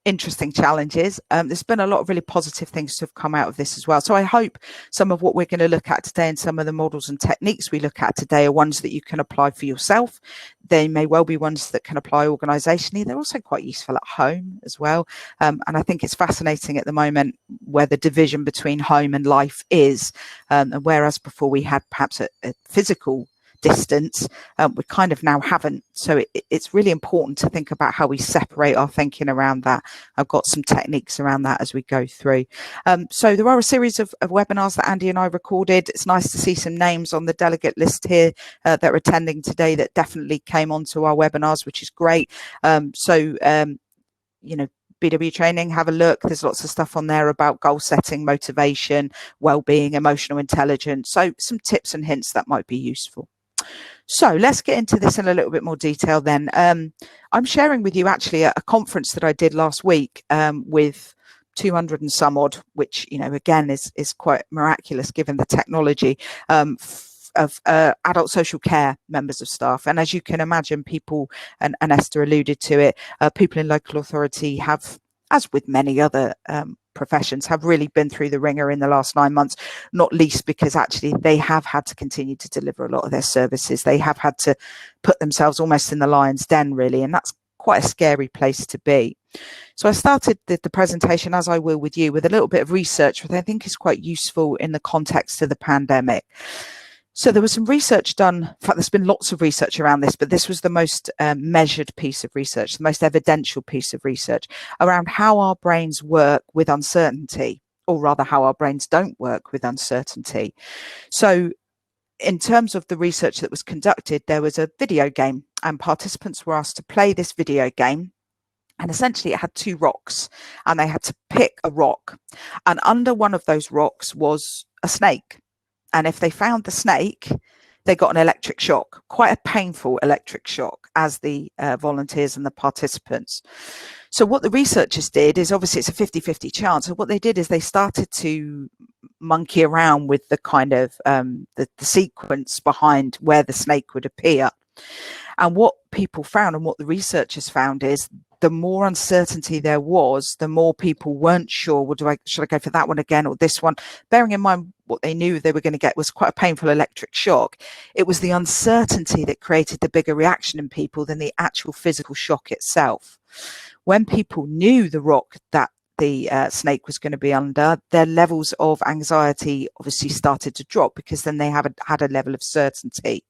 interesting challenges. There's been a lot of really positive things to have come out of this as well. So I hope some of what we're going to look at today and some of the models and techniques we look at today are ones that you can apply for yourself. They may well be ones that can apply organisationally. They're also quite useful at home as well. And I think it's fascinating at the moment where the division between home and life is. And whereas before we had perhaps a physical distance, we kind of now haven't. So it's really important to think about how we separate our thinking around that. I've got some techniques around that as we go through. So there are a series of webinars that Andy and I recorded. It's nice to see some names on the delegate list here that are attending today that definitely came onto our webinars, which is great. You know, BW training, have a look. There's lots of stuff on there about goal setting, motivation, well-being, emotional intelligence. So some tips and hints that might be useful. So let's get into this in a little bit more detail then. I'm sharing with you actually a conference that I did last week with 200 and some odd, which, you know, again, is quite miraculous given the technology of adult social care members of staff. And as you can imagine, people, and Esther alluded to it, people in local authority have, as with many other professions, have really been through the ringer in the last 9 months, not least because actually they have had to continue to deliver a lot of their services. They have had to put themselves almost in the lion's den, really, and that's quite a scary place to be. So I started the presentation, as I will with you, with a little bit of research, which I think is quite useful in the context of the pandemic. So there was some research done. In fact, there's been lots of research around this, but this was the most measured piece of research, the most evidential piece of research around how our brains work with uncertainty, or rather how our brains don't work with uncertainty. So in terms of the research that was conducted, there was a video game and participants were asked to play this video game. And essentially it had 2 rocks and they had to pick a rock. And under one of those rocks was a snake. And if they found the snake, they got an electric shock, quite a painful electric shock, as the volunteers and the participants. So what the researchers did is, obviously it's a 50-50 chance. So what they did is they started to monkey around with the kind of the sequence behind where the snake would appear. And what people found, and what the researchers found, is the more uncertainty there was, the more people weren't sure, well, should I go for that one again or this one? Bearing in mind what they knew they were going to get was quite a painful electric shock. It was the uncertainty that created the bigger reaction in people than the actual physical shock itself. When people knew the rock that the snake was going to be under, their levels of anxiety obviously started to drop, because then they had a level of certainty.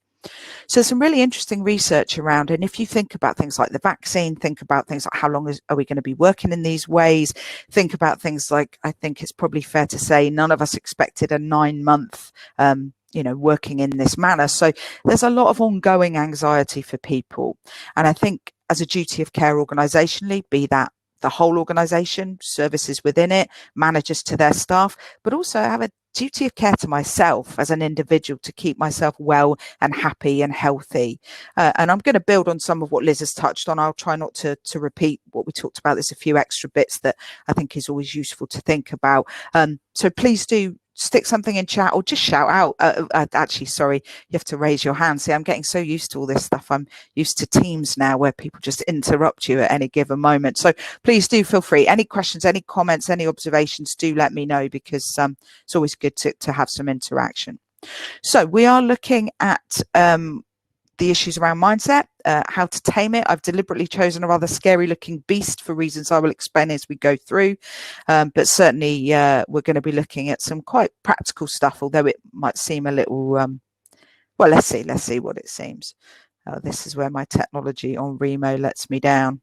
So some really interesting research around, and if you think about things like the vaccine, think about things like how long are we going to be working in these ways, think about things like, I think it's probably fair to say none of us expected a 9-month working in this manner. So there's a lot of ongoing anxiety for people. And I think as a duty of care organisationally, be that the whole organisation, services within it, managers to their staff, but also I have a duty of care to myself as an individual to keep myself well and happy and healthy. And I'm going to build on some of what Liz has touched on. I'll try not to repeat what we talked about. There's a few extra bits that I think is always useful to think about. So please do stick something in chat or just shout out. Actually, sorry, you have to raise your hand. See, I'm getting so used to all this stuff. I'm used to Teams now where people just interrupt you at any given moment. So please do feel free. Any questions, any comments, any observations, do let me know, because it's always good to have some interaction. So we are looking at the issues around mindset, how to tame it. I've deliberately chosen a rather scary looking beast for reasons I will explain as we go through. But certainly we're going to be looking at some quite practical stuff, although it might seem a little, well, let's see what it seems. This is where my technology on Remo lets me down.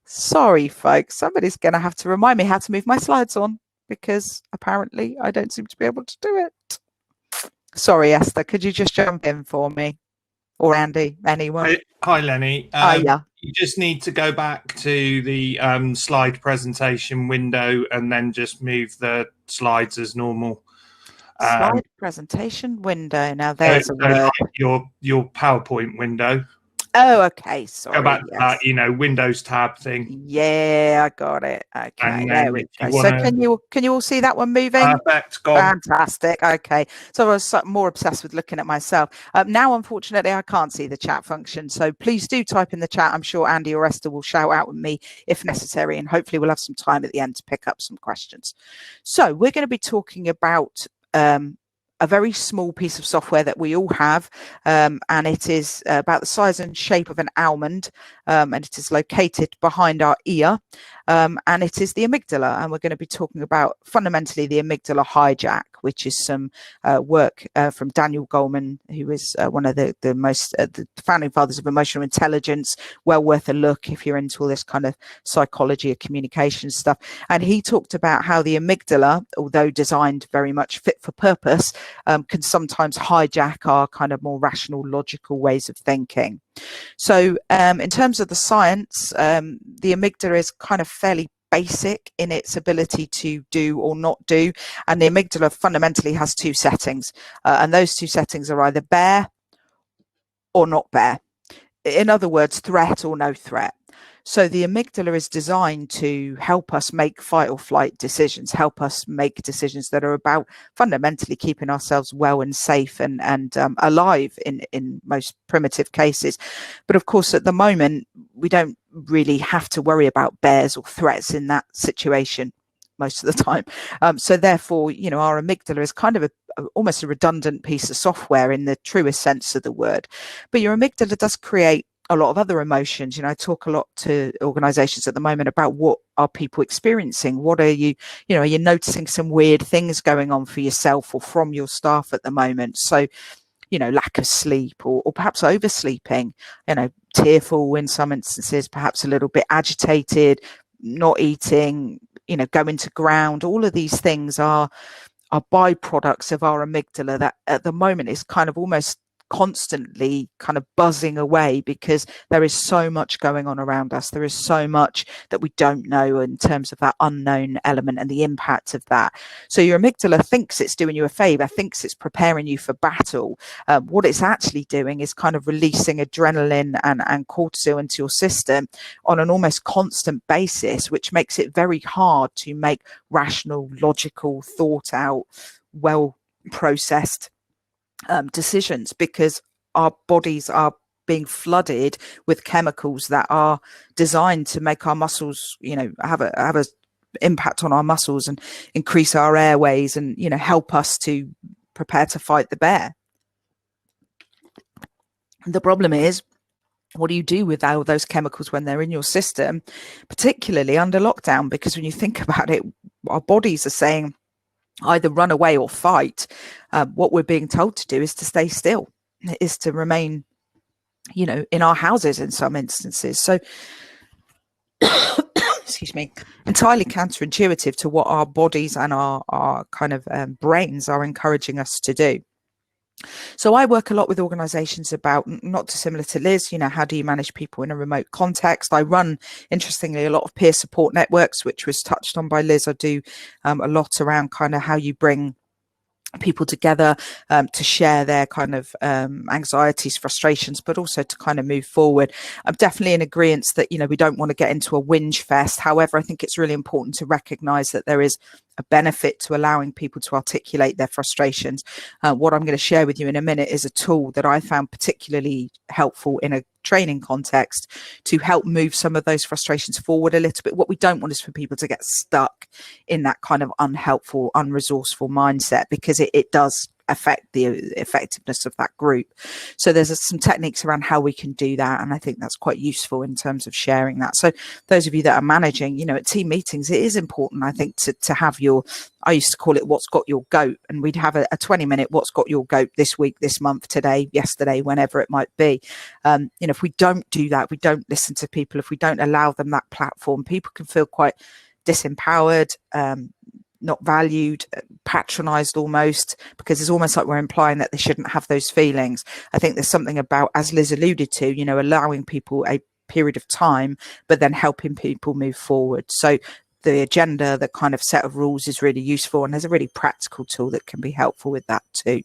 Sorry, folks, somebody's going to have to remind me how to move my slides on, because apparently I don't seem to be able to do it. Sorry, Esther, could you just jump in for me? Or Andy, anyone? Hi, Lenny. Yeah. You just need to go back to the slide presentation window and then just move the slides as normal. Slide presentation window. Now there's a word. Your PowerPoint window. Oh, okay. Sorry. Go back to Yes. that, you know, Windows tab thing. Yeah, I got it. Okay, And there then we if go. you So wanna- can you all see that one moving? Perfect. Gone. Fantastic. Okay. So I was more obsessed with looking at myself. Now, unfortunately, I can't see the chat function. So please do type in the chat. I'm sure Andy or Esther will shout out at me if necessary. And hopefully we'll have some time at the end to pick up some questions. So we're going to be talking about a very small piece of software that we all have, and it is about the size and shape of an almond, and it is located behind our ear, and it is the amygdala. And we're going to be talking about fundamentally the amygdala hijack, which is some work from Daniel Goleman, who is one of the founding fathers of emotional intelligence. Well worth a look if you're into all this kind of psychology of communication stuff. And he talked about how the amygdala, although designed very much fit for purpose, can sometimes hijack our kind of more rational, logical ways of thinking. So in terms of the science, the amygdala is kind of fairly basic in its ability to do or not do. And the amygdala fundamentally has two settings. And those two settings are either bear or not bear. In other words, threat or no threat. So the amygdala is designed to help us make fight or flight decisions, help us make decisions that are about fundamentally keeping ourselves well and safe and alive in most primitive cases. But of course, at the moment, we don't really have to worry about bears or threats in that situation most of the time. So therefore, you know, our amygdala is kind of almost a redundant piece of software in the truest sense of the word. But your amygdala does create a lot of other emotions. You know, I talk a lot to organizations at the moment about what are people experiencing? What are you know, are you noticing some weird things going on for yourself or from your staff at the moment? So, you know, lack of sleep or perhaps oversleeping, you know, tearful in some instances, perhaps a little bit agitated, not eating, you know, going to ground. All of these things are byproducts of our amygdala that at the moment is kind of almost constantly kind of buzzing away because there is so much going on around us. There is so much that we don't know in terms of that unknown element and the impact of that. So your amygdala thinks it's doing you a favor, thinks it's preparing you for battle. What it's actually doing is kind of releasing adrenaline and cortisol into your system on an almost constant basis, which makes it very hard to make rational, logical, thought out, well processed decisions, because our bodies are being flooded with chemicals that are designed to make our muscles, you know, have a impact on our muscles and increase our airways and, you know, help us to prepare to fight the bear. The problem is, what do you do with all those chemicals when they're in your system, particularly under lockdown? Because when you think about it, our bodies are saying either run away or fight. What we're being told to do is to stay still, is to remain, you know, in our houses in some instances. So, excuse me, entirely counterintuitive to what our bodies and our kind of brains are encouraging us to do. So I work a lot with organizations about, not dissimilar to Liz, you know, how do you manage people in a remote context? I run, interestingly, a lot of peer support networks, which was touched on by Liz. I do a lot around kind of how you bring people together to share their kind of anxieties, frustrations, but also to kind of move forward. I'm definitely in agreement that, you know, we don't want to get into a whinge fest. However, I think it's really important to recognize that there is a benefit to allowing people to articulate their frustrations. What I'm going to share with you in a minute is a tool that I found particularly helpful in a training context to help move some of those frustrations forward a little bit. What we don't want is for people to get stuck in that kind of unhelpful, unresourceful mindset, because it does affect the effectiveness of that group. So there's some techniques around how we can do that, and I think that's quite useful in terms of sharing that. So those of you that are managing, you know, at team meetings, it is important, I think, to have your, I used to call it what's got your goat, and we'd have a 20-minute what's got your goat this week, this month, today, yesterday, whenever it might be. You know, if we don't do that, we don't listen to people, if we don't allow them that platform, people can feel quite disempowered, not valued, patronized almost, because it's almost like we're implying that they shouldn't have those feelings. I think there's something about, as Liz alluded to, you know, allowing people a period of time, but then helping people move forward. So the agenda, the kind of set of rules is really useful, and there's a really practical tool that can be helpful with that too.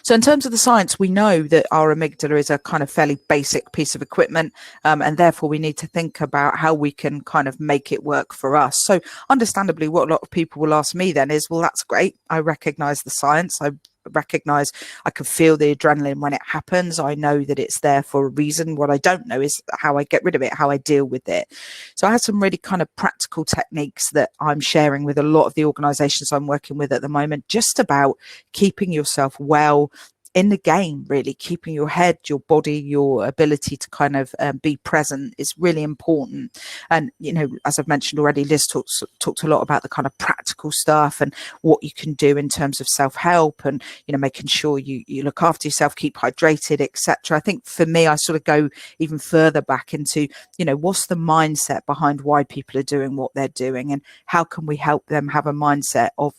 So in terms of the science, we know that our amygdala is a kind of fairly basic piece of equipment, and therefore we need to think about how we can kind of make it work for us. So understandably, what a lot of people will ask me then is, well, that's great. I recognize the science. I recognize I can feel the adrenaline when it happens. I know that it's there for a reason. What I don't know is how I get rid of it, how I deal with it. So I have some really kind of practical techniques that I'm sharing with a lot of the organizations I'm working with at the moment, just about keeping yourself well in the game, really keeping your head, your body, your ability to kind of be present is really important. And, you know, as I've mentioned already, Liz talked a lot about the kind of practical stuff and what you can do in terms of self-help and, you know, making sure you look after yourself, keep hydrated, etc. I think for me, I sort of go even further back into, you know, what's the mindset behind why people are doing what they're doing, and how can we help them have a mindset of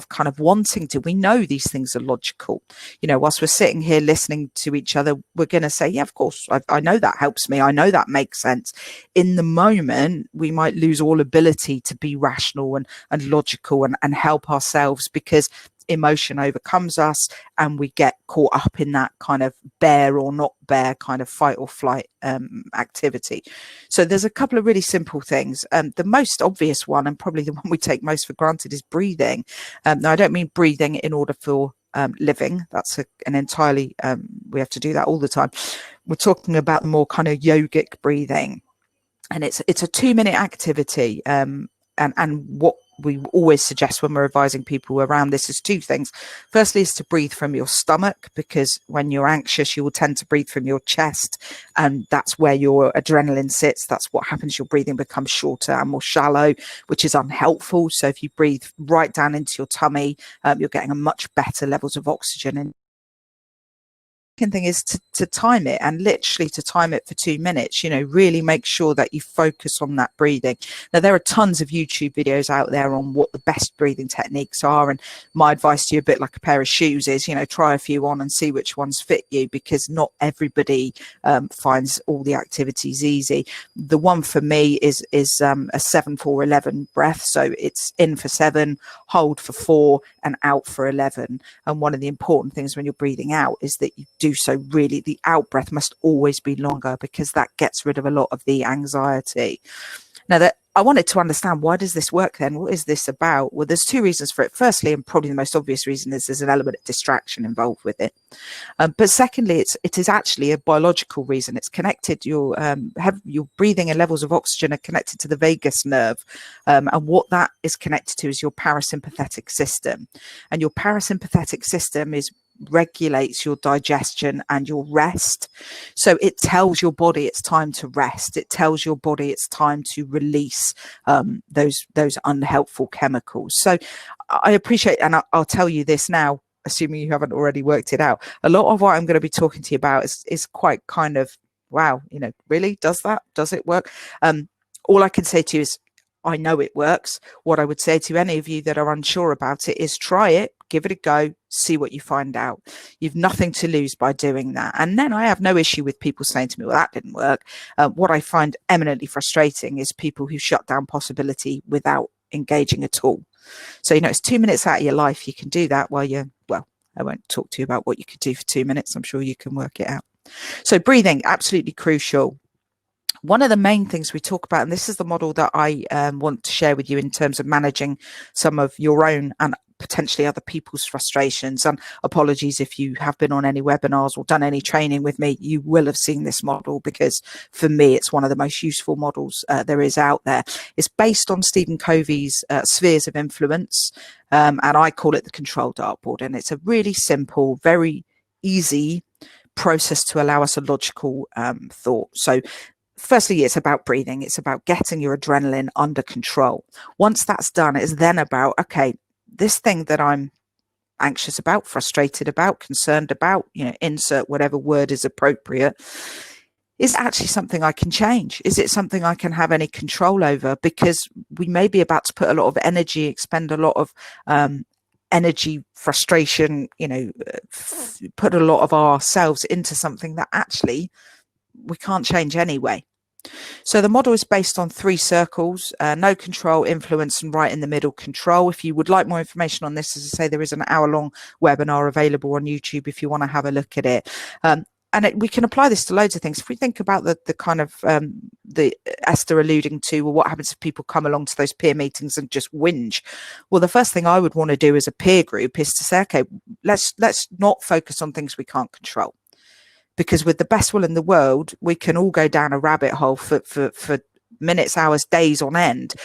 kind of wanting to. We know these things are logical. You know, whilst we're sitting here listening to each other, we're going to say, yeah, of course, I know that helps me. I know that makes sense. In the moment, we might lose all ability to be rational and logical and help ourselves, because emotion overcomes us and we get caught up in that kind of bear or not bear kind of fight or flight activity. So there's a couple of really simple things. The most obvious one, and probably the one we take most for granted, is breathing. Now, I don't mean breathing in order for living. That's an entirely, we have to do that all the time. We're talking about more kind of yogic breathing. And it's a 2-minute activity. And what we always suggest when we're advising people around this is 2 things. Firstly is to breathe from your stomach, because when you're anxious, you will tend to breathe from your chest, and that's where your adrenaline sits. That's what happens. Your breathing becomes shorter and more shallow, which is unhelpful. So if you breathe right down into your tummy, you're getting a much better levels of oxygen in. Second thing is to time it, and literally to time it for 2 minutes. You know, really make sure that you focus on that breathing. Now, there are tons of YouTube videos out there on what the best breathing techniques are, and my advice to you, a bit like a pair of shoes, is, you know, try a few on and see which ones fit you, because not everybody finds all the activities easy. The one for me is a 7-4-11 breath. So it's in for 7, hold for 4, and out for 11. And one of the important things when you're breathing out is that you do so really, the out breath must always be longer, because that gets rid of a lot of the anxiety. Now, that I wanted to understand, why does this work then? What is this about? Well, there's 2 reasons for it. Firstly, and probably the most obvious reason, is there's an element of distraction involved with it. But secondly, it is actually a biological reason. It's connected, your breathing and levels of oxygen are connected to the vagus nerve. And what that is connected to is your parasympathetic system. And your parasympathetic system regulates your digestion and your rest. So it tells your body it's time to rest. It tells your body it's time to release those unhelpful chemicals. So I appreciate, and I'll tell you this now, assuming you haven't already worked it out, a lot of what I'm going to be talking to you about is quite kind of, wow, you know, really, does it work? All I can say to you is, I know it works. What I would say to any of you that are unsure about it is, try it, give it a go, see what you find out. You've nothing to lose by doing that. And then I have no issue with people saying to me, well, that didn't work. What I find eminently frustrating is people who shut down possibility without engaging at all. So, you know, it's 2 minutes out of your life. You can do that while I won't talk to you about what you could do for 2 minutes. I'm sure you can work it out. So breathing, absolutely crucial. One of the main things we talk about, and this is the model that I want to share with you in terms of managing some of your own and potentially other people's frustrations. And apologies if you have been on any webinars or done any training with me, you will have seen this model, because for me, it's one of the most useful models there is out there. It's based on Stephen Covey's spheres of influence, and I call it the control dartboard. And it's a really simple, very easy process to allow us a logical thought. So firstly, it's about breathing. It's about getting your adrenaline under control. Once that's done, it's then about, okay, this thing that I'm anxious about, frustrated about, concerned about, you know, insert whatever word is appropriate, is actually something I can change. Is it something I can have any control over? Because we may be about to put a lot of energy, expend a lot of energy, frustration, you know, put a lot of ourselves into something that actually we can't change anyway. So the model is based on 3 circles: no control, influence, and right in the middle, control. If you would like more information on this, as I say, there is an hour-long webinar available on YouTube if you want to have a look at it. We can apply this to loads of things. If we think about the kind of the Esther alluding to, well, what happens if people come along to those peer meetings and just whinge? Well, the first thing I would want to do as a peer group is to say, okay, let's not focus on things we can't control. Because with the best will in the world, we can all go down a rabbit hole for minutes, hours, days on end,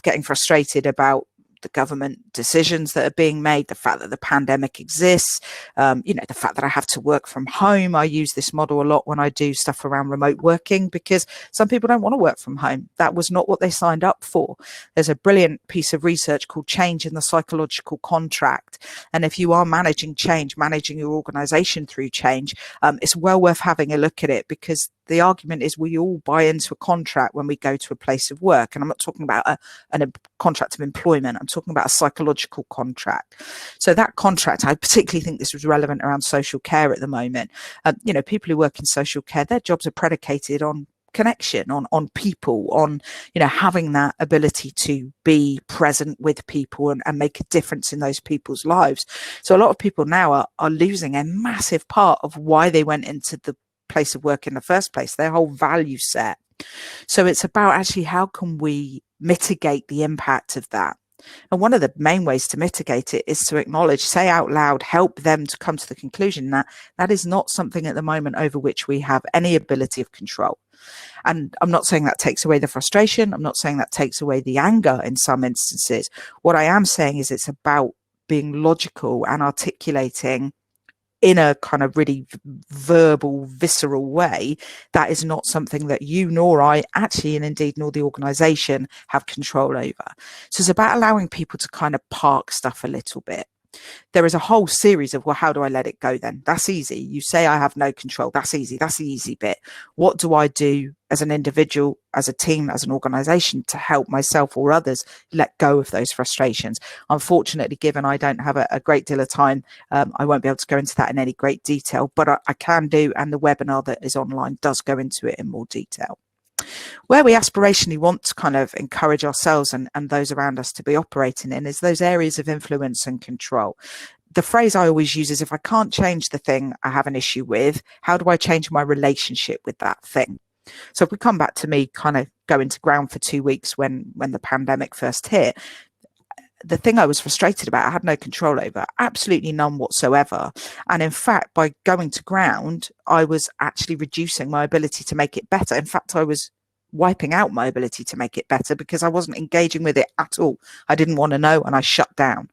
getting frustrated about the government decisions that are being made, the fact that the pandemic exists, the fact that I have to work from home. I use this model a lot when I do stuff around remote working, because some people don't want to work from home. That was not what they signed up for. There's a brilliant piece of research called Change in the Psychological Contract. And if you are managing change, managing your organization through change, it's well worth having a look at it, because the argument is we all buy into a contract when we go to a place of work. And I'm not talking about a contract of employment. I'm talking about a psychological contract. So that contract, I particularly think this was relevant around social care at the moment. People who work in social care, their jobs are predicated on connection, on people, on having that ability to be present with people and make a difference in those people's lives. So a lot of people now are losing a massive part of why they went into the place of work in the first place, their whole value set. So it's about actually how can we mitigate the impact of that. And one of the main ways to mitigate it is to acknowledge, say out loud, help them to come to the conclusion that that is not something at the moment over which we have any ability of control. And I'm not saying that takes away the frustration. I'm not saying that takes away the anger in some instances. What I am saying is it's about being logical and articulating in a kind of really verbal, visceral way, that is not something that you nor I actually, and indeed nor the organization, have control over. So it's about allowing people to kind of park stuff a little bit. There is a whole series of, well, how do I let it go then? That's easy. You say I have no control. That's easy. That's the easy bit. What do I do as an individual, as a team, as an organization to help myself or others let go of those frustrations? Unfortunately, given I don't have a great deal of time, I won't be able to go into that in any great detail, but I can do, and the webinar that is online does go into it in more detail. Where we aspirationally want to kind of encourage ourselves and those around us to be operating in is those areas of influence and control. The phrase I always use is, if I can't change the thing I have an issue with, how do I change my relationship with that thing? So if we come back to me kind of going to ground for 2 weeks when the pandemic first hit, the thing I was frustrated about, I had no control over, absolutely none whatsoever. And in fact, by going to ground, I was actually reducing my ability to make it better. In fact, I was wiping out my ability to make it better because I wasn't engaging with it at all. I didn't want to know, and I shut down.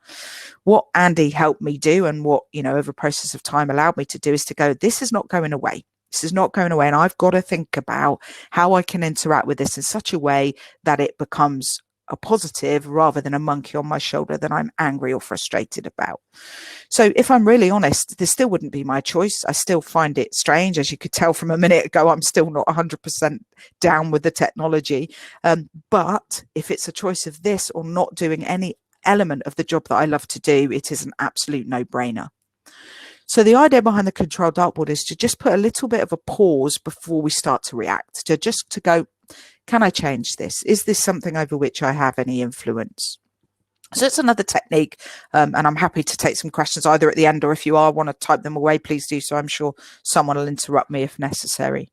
What Andy helped me do, and what, over a process of time allowed me to do, is to go, this is not going away. This is not going away. And I've got to think about how I can interact with this in such a way that it becomes a positive rather than a monkey on my shoulder that I'm angry or frustrated about. So if I'm really honest, this still wouldn't be my choice. I still find it strange. As you could tell from a minute ago, I'm still not 100% down with the technology. But if it's a choice of this or not doing any element of the job that I love to do, it is an absolute no-brainer. So the idea behind the control dartboard is to just put a little bit of a pause before we start to react, to go, can I change this? Is this something over which I have any influence? So it's another technique, and I'm happy to take some questions either at the end, or if you want to type them away, please do so. I'm sure someone will interrupt me if necessary.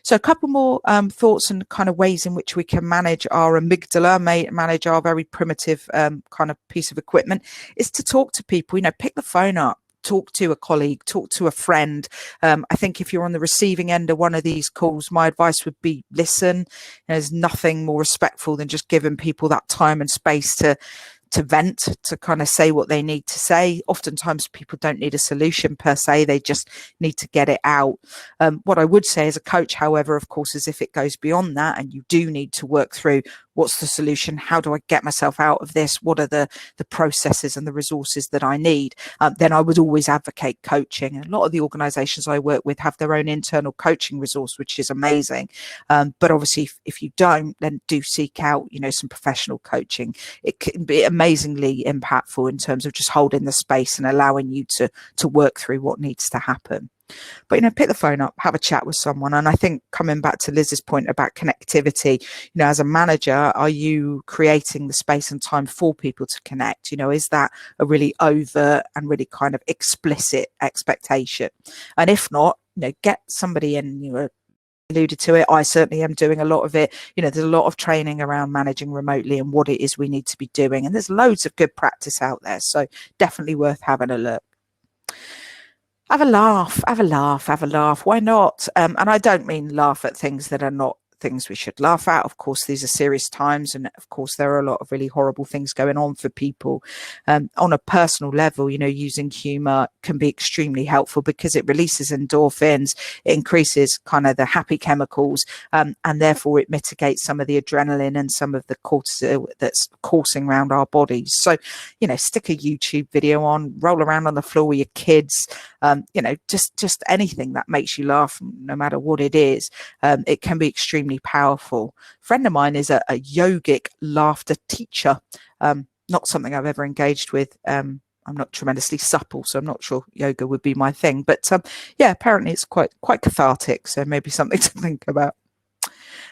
So a couple more thoughts and kind of ways in which we can manage our amygdala, manage our very primitive kind of piece of equipment, is to talk to people. Pick the phone up. Talk to a colleague, talk to a friend. I think if you're on the receiving end of one of these calls, my advice would be listen. There's nothing more respectful than just giving people that time and space to vent, to kind of say what they need to say. Oftentimes people don't need a solution per se, they just need to get it out. What I would say as a coach, however, of course, is if it goes beyond that and you do need to work through what's the solution, how do I get myself out of this, what are the processes and the resources that I need, then I would always advocate coaching. And a lot of the organizations I work with have their own internal coaching resource, which is amazing. But obviously if you don't, then do seek out some professional coaching. It can be amazingly impactful in terms of just holding the space and allowing you to work through what needs to happen. But, you know, pick the phone up, have a chat with someone. And I think coming back to Liz's point about connectivity, you know, as a manager, are you creating the space and time for people to connect? You know, is that a really overt and really kind of explicit expectation? And if not, you know, get somebody in, you know, alluded to it. I certainly am doing a lot of it. You know, there's a lot of training around managing remotely and what it is we need to be doing. And there's loads of good practice out there. So definitely worth having a look. Have a laugh, have a laugh, have a laugh. Why not? And I don't mean laugh at things that are not things we should laugh at. Of course, these are serious times. And of course, there are a lot of really horrible things going on for people. On a personal level, you know, using humor can be extremely helpful because it releases endorphins, it increases kind of the happy chemicals, and therefore it mitigates some of the adrenaline and some of the cortisol that's coursing around our bodies. So, you know, stick a YouTube video on, roll around on the floor with your kids, you know, just anything that makes you laugh, no matter what it is. It can be extremely powerful. A friend of mine is a yogic laughter teacher. Not something I've ever engaged with. I'm not tremendously supple, so I'm not sure yoga would be my thing. But yeah, apparently it's quite cathartic. So maybe something to think about.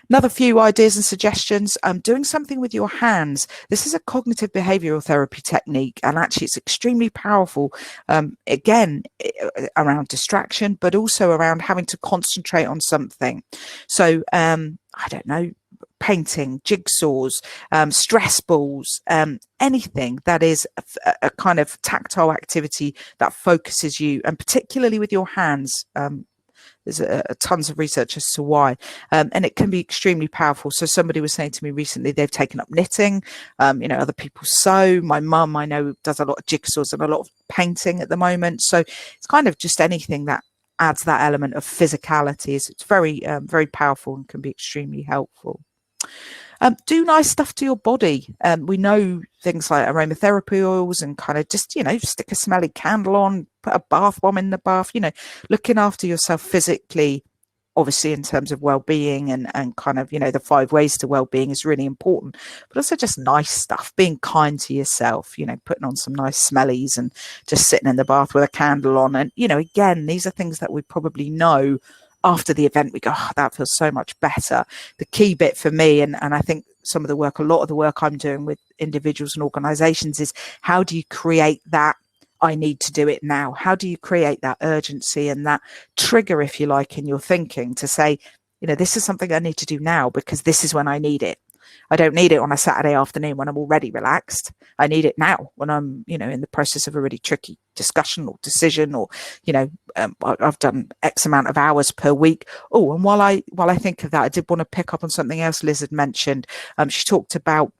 Another few ideas and suggestions, doing something with your hands. This is a cognitive behavioral therapy technique, and actually it's extremely powerful, again, around distraction, but also around having to concentrate on something. So, I don't know, painting, jigsaws, stress balls, anything that is a kind of tactile activity that focuses you, and particularly with your hands. There's tons of research as to why, and it can be extremely powerful. So somebody was saying to me recently they've taken up knitting, you know, other people sew. My mum, I know, does a lot of jigsaws and a lot of painting at the moment. So it's kind of just anything that adds that element of physicality. It's very, very powerful and can be extremely helpful. Do nice stuff to your body. We know things like aromatherapy oils and kind of just, you know, stick a smelly candle on, put a bath bomb in the bath, you know, looking after yourself physically, obviously in terms of well-being and kind of, you know, the 5 ways to well-being is really important, but also just nice stuff, being kind to yourself, you know, putting on some nice smellies and just sitting in the bath with a candle on. And, you know, again, these are things that we probably know after the event. We go, oh, that feels so much better. The key bit for me, and I think some of the work, a lot of the work I'm doing with individuals and organizations, is how do you create that I need to do it now? How do you create that urgency and that trigger, if you like, in your thinking to say, you know, this is something I need to do now because this is when I need it. I don't need it on a Saturday afternoon when I'm already relaxed. I need it now when I'm, you know, in the process of a really tricky discussion or decision, or, you know, I've done X amount of hours per week. Oh, and while I think of that, I did want to pick up on something else Liz had mentioned. She talked about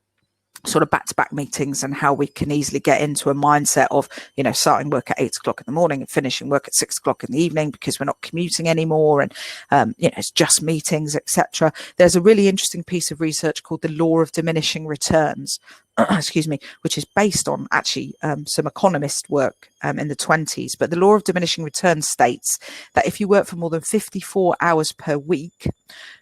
sort of back-to-back meetings and how we can easily get into a mindset of, you know, starting work at 8 o'clock in the morning and finishing work at 6 o'clock in the evening because we're not commuting anymore, and you know, it's just meetings, etc. There's a really interesting piece of research called the law of diminishing returns, excuse me, which is based on actually some economist work in the 20s. But the law of diminishing returns states that if you work for more than 54 hours per week,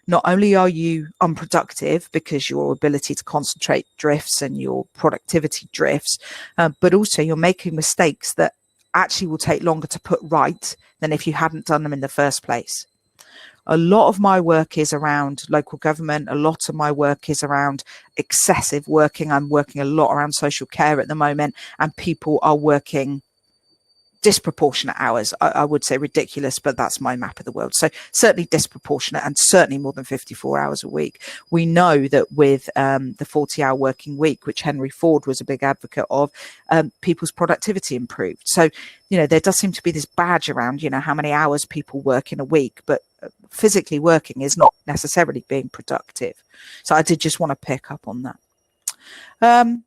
not only are you unproductive because your ability to concentrate drifts and your productivity drifts, but also you're making mistakes that actually will take longer to put right than if you hadn't done them in the first place. A lot of my work is around local government. A lot of my work is around excessive working. I'm working a lot around social care at the moment, and people are working disproportionate hours. I would say ridiculous, but that's my map of the world. So certainly disproportionate, and certainly more than 54 hours a week. We know that with the 40-hour working week, which Henry Ford was a big advocate of, people's productivity improved. So, you know, there does seem to be this badge around, you know, how many hours people work in a week, but physically working is not necessarily being productive. So I did just want to pick up on that.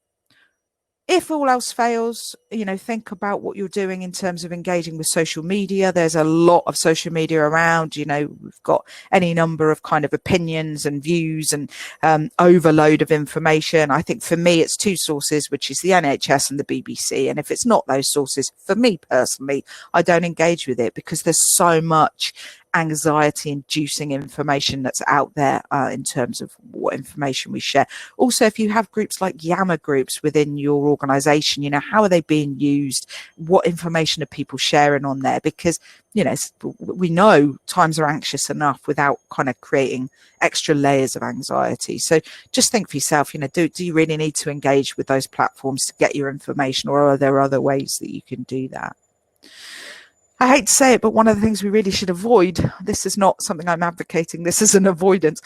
If all else fails, you know, think about what you're doing in terms of engaging with social media. There's a lot of social media around, you know, we've got any number of kind of opinions and views and overload of information. I think for me, it's 2 sources, which is the NHS and the BBC. And if it's not those sources, for me personally, I don't engage with it because there's so much anxiety inducing information that's out there in terms of what information we share. Also, if you have groups like Yammer groups within your organization, how are they being used? What information are people sharing on there? Because we know times are anxious enough without kind of creating extra layers of anxiety. So just think for yourself, do you really need to engage with those platforms to get your information, or are there other ways that you can do that? I hate to say it, but one of the things we really should avoid, this is not something I'm advocating, this is an avoidance,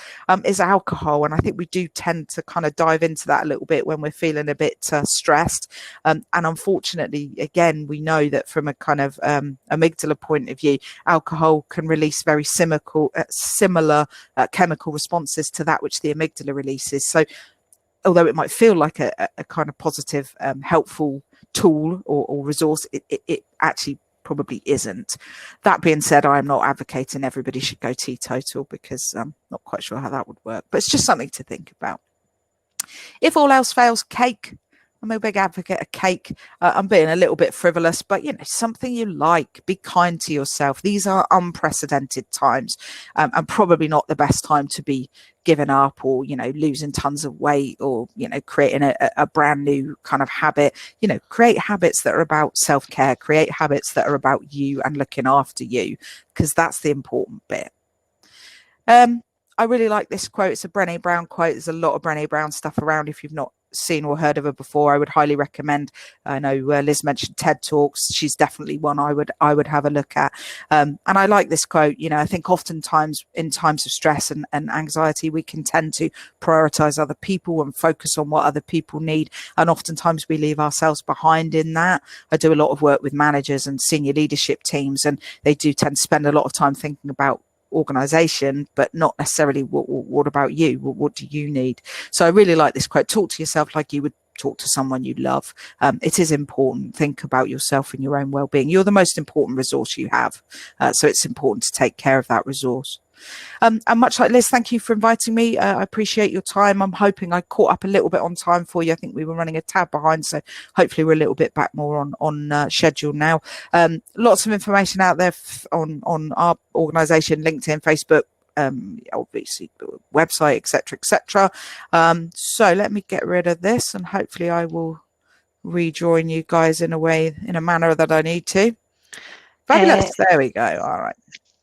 is alcohol. And I think we do tend to kind of dive into that a little bit when we're feeling a bit stressed. And unfortunately, again, we know that from a kind of amygdala point of view, alcohol can release very similar chemical responses to that which the amygdala releases. So although it might feel like a kind of positive, helpful tool or resource, it actually probably isn't. That being said, I'm not advocating everybody should go teetotal, because I'm not quite sure how that would work, but it's just something to think about. If all else fails, cake. I'm a big advocate of cake. I'm being a little bit frivolous, but something you like. Be kind to yourself. These are unprecedented times, and probably not the best time to be giving up or losing tons of weight or creating a brand new kind of habit. Create habits that are about self-care. Create habits that are about you and looking after you, because that's the important bit. I really like this quote. It's a Brené Brown quote. There's a lot of Brené Brown stuff around. If you've not seen or heard of her before, I would highly recommend. I know Liz mentioned TED Talks. She's definitely one I would have a look at. And I like this quote. I think oftentimes in times of stress and anxiety, we can tend to prioritize other people and focus on what other people need. And oftentimes we leave ourselves behind in that. I do a lot of work with managers and senior leadership teams, and they do tend to spend a lot of time thinking about organization, but not necessarily what about you? What do you need? So I really like this quote. Talk to yourself like you would talk to someone you love. It is important. Think about yourself and your own well-being. You're the most important resource you have. So it's important to take care of that resource. And much like Liz, thank you for inviting me. I appreciate your time. I'm hoping I caught up a little bit on time for you. I think we were running a tad behind, so hopefully we're a little bit back more on schedule now. Lots of information out there on our organisation, LinkedIn, Facebook, obviously website, etc. So let me get rid of this, and hopefully I will rejoin you guys in a manner that I need to. Fabulous. There we go. All right.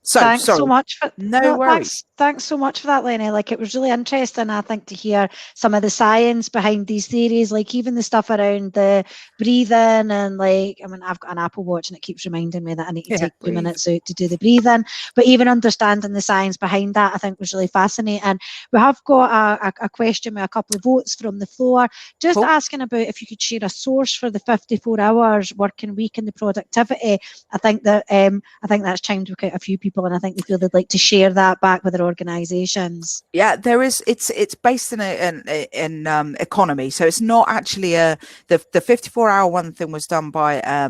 So thanks sorry. so much for no worries. Thanks so much for that, Lenny. It was really interesting, I think, to hear some of the science behind these theories, even the stuff around the breathing and I've got an Apple Watch and it keeps reminding me that I need to take 2 minutes out to do the breathing. But even understanding the science behind that, I think, was really fascinating. And we have got a question with a couple of votes from the floor, just asking about if you could share a source for the 54 hours working week and the productivity. I think that's chimed with quite a few people, and I think they feel they'd like to share that back with their organizations. Yeah, there is. It's based in economy, so it's not actually the 54-hour one thing was done by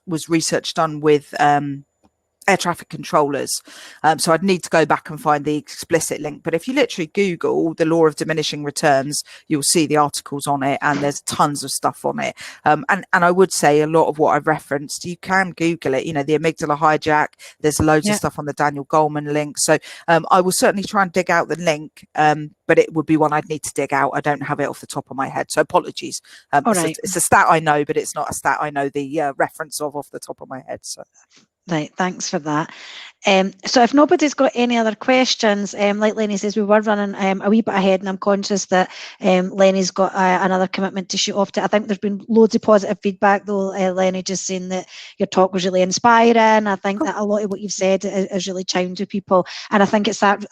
was research done with air traffic controllers. So I'd need to go back and find the explicit link. But if you literally Google the law of diminishing returns, you'll see the articles on it, and there's tons of stuff on it. And I would say a lot of what I've referenced, you can Google it. The amygdala hijack. There's loads of stuff on the Daniel Goleman link. So I will certainly try and dig out the link. But it would be one I'd need to dig out. I don't have it off the top of my head, so apologies. It's a stat I know, but it's not a stat I know the reference of off the top of my head. So. Right, thanks for that. So if nobody's got any other questions, like Lenny says, we were running a wee bit ahead, and I'm conscious that Lenny's got another commitment to shoot off to. I think there's been loads of positive feedback, though, Lenny, just saying that your talk was really inspiring. I think that a lot of what you've said is really chimed with people, and I think it's that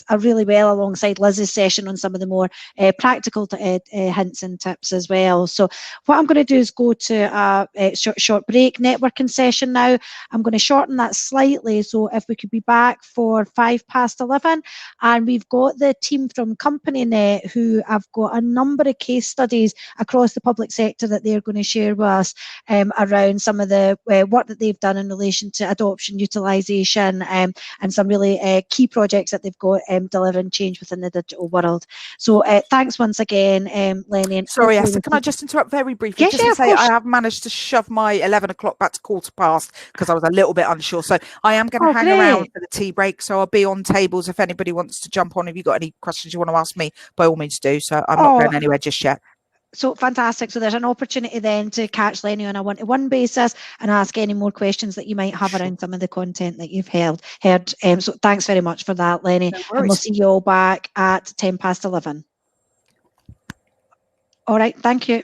really well alongside Liz's session on some of the more practical hints and tips as well. So what I'm going to do is go to a short break networking session now. I'm going to shorten that slightly, so if we could be back for 11:05, and we've got the team from CompanyNet who have got a number of case studies across the public sector that they're going to share with us around some of the work that they've done in relation to adoption, utilisation, and some really key projects that they've got delivering change within the digital world. So thanks once again, Lenny. Sorry, Esther, can I just interrupt very briefly? Yes, just to say I have managed to shove my 11 o'clock back to 15:15 because I was a little little bit unsure. So I am going to hang great. around for the tea break. So I'll be on tables if anybody wants to jump on. If you've got any questions you want to ask me, by all means do. So I'm not going anywhere just yet. So fantastic. So there's an opportunity then to catch Lenny on a one-to-one basis and ask any more questions that you might have around some of the content that you've heard. So thanks very much for that, Lenny. And we'll see you all back at 11:10. All right. Thank you.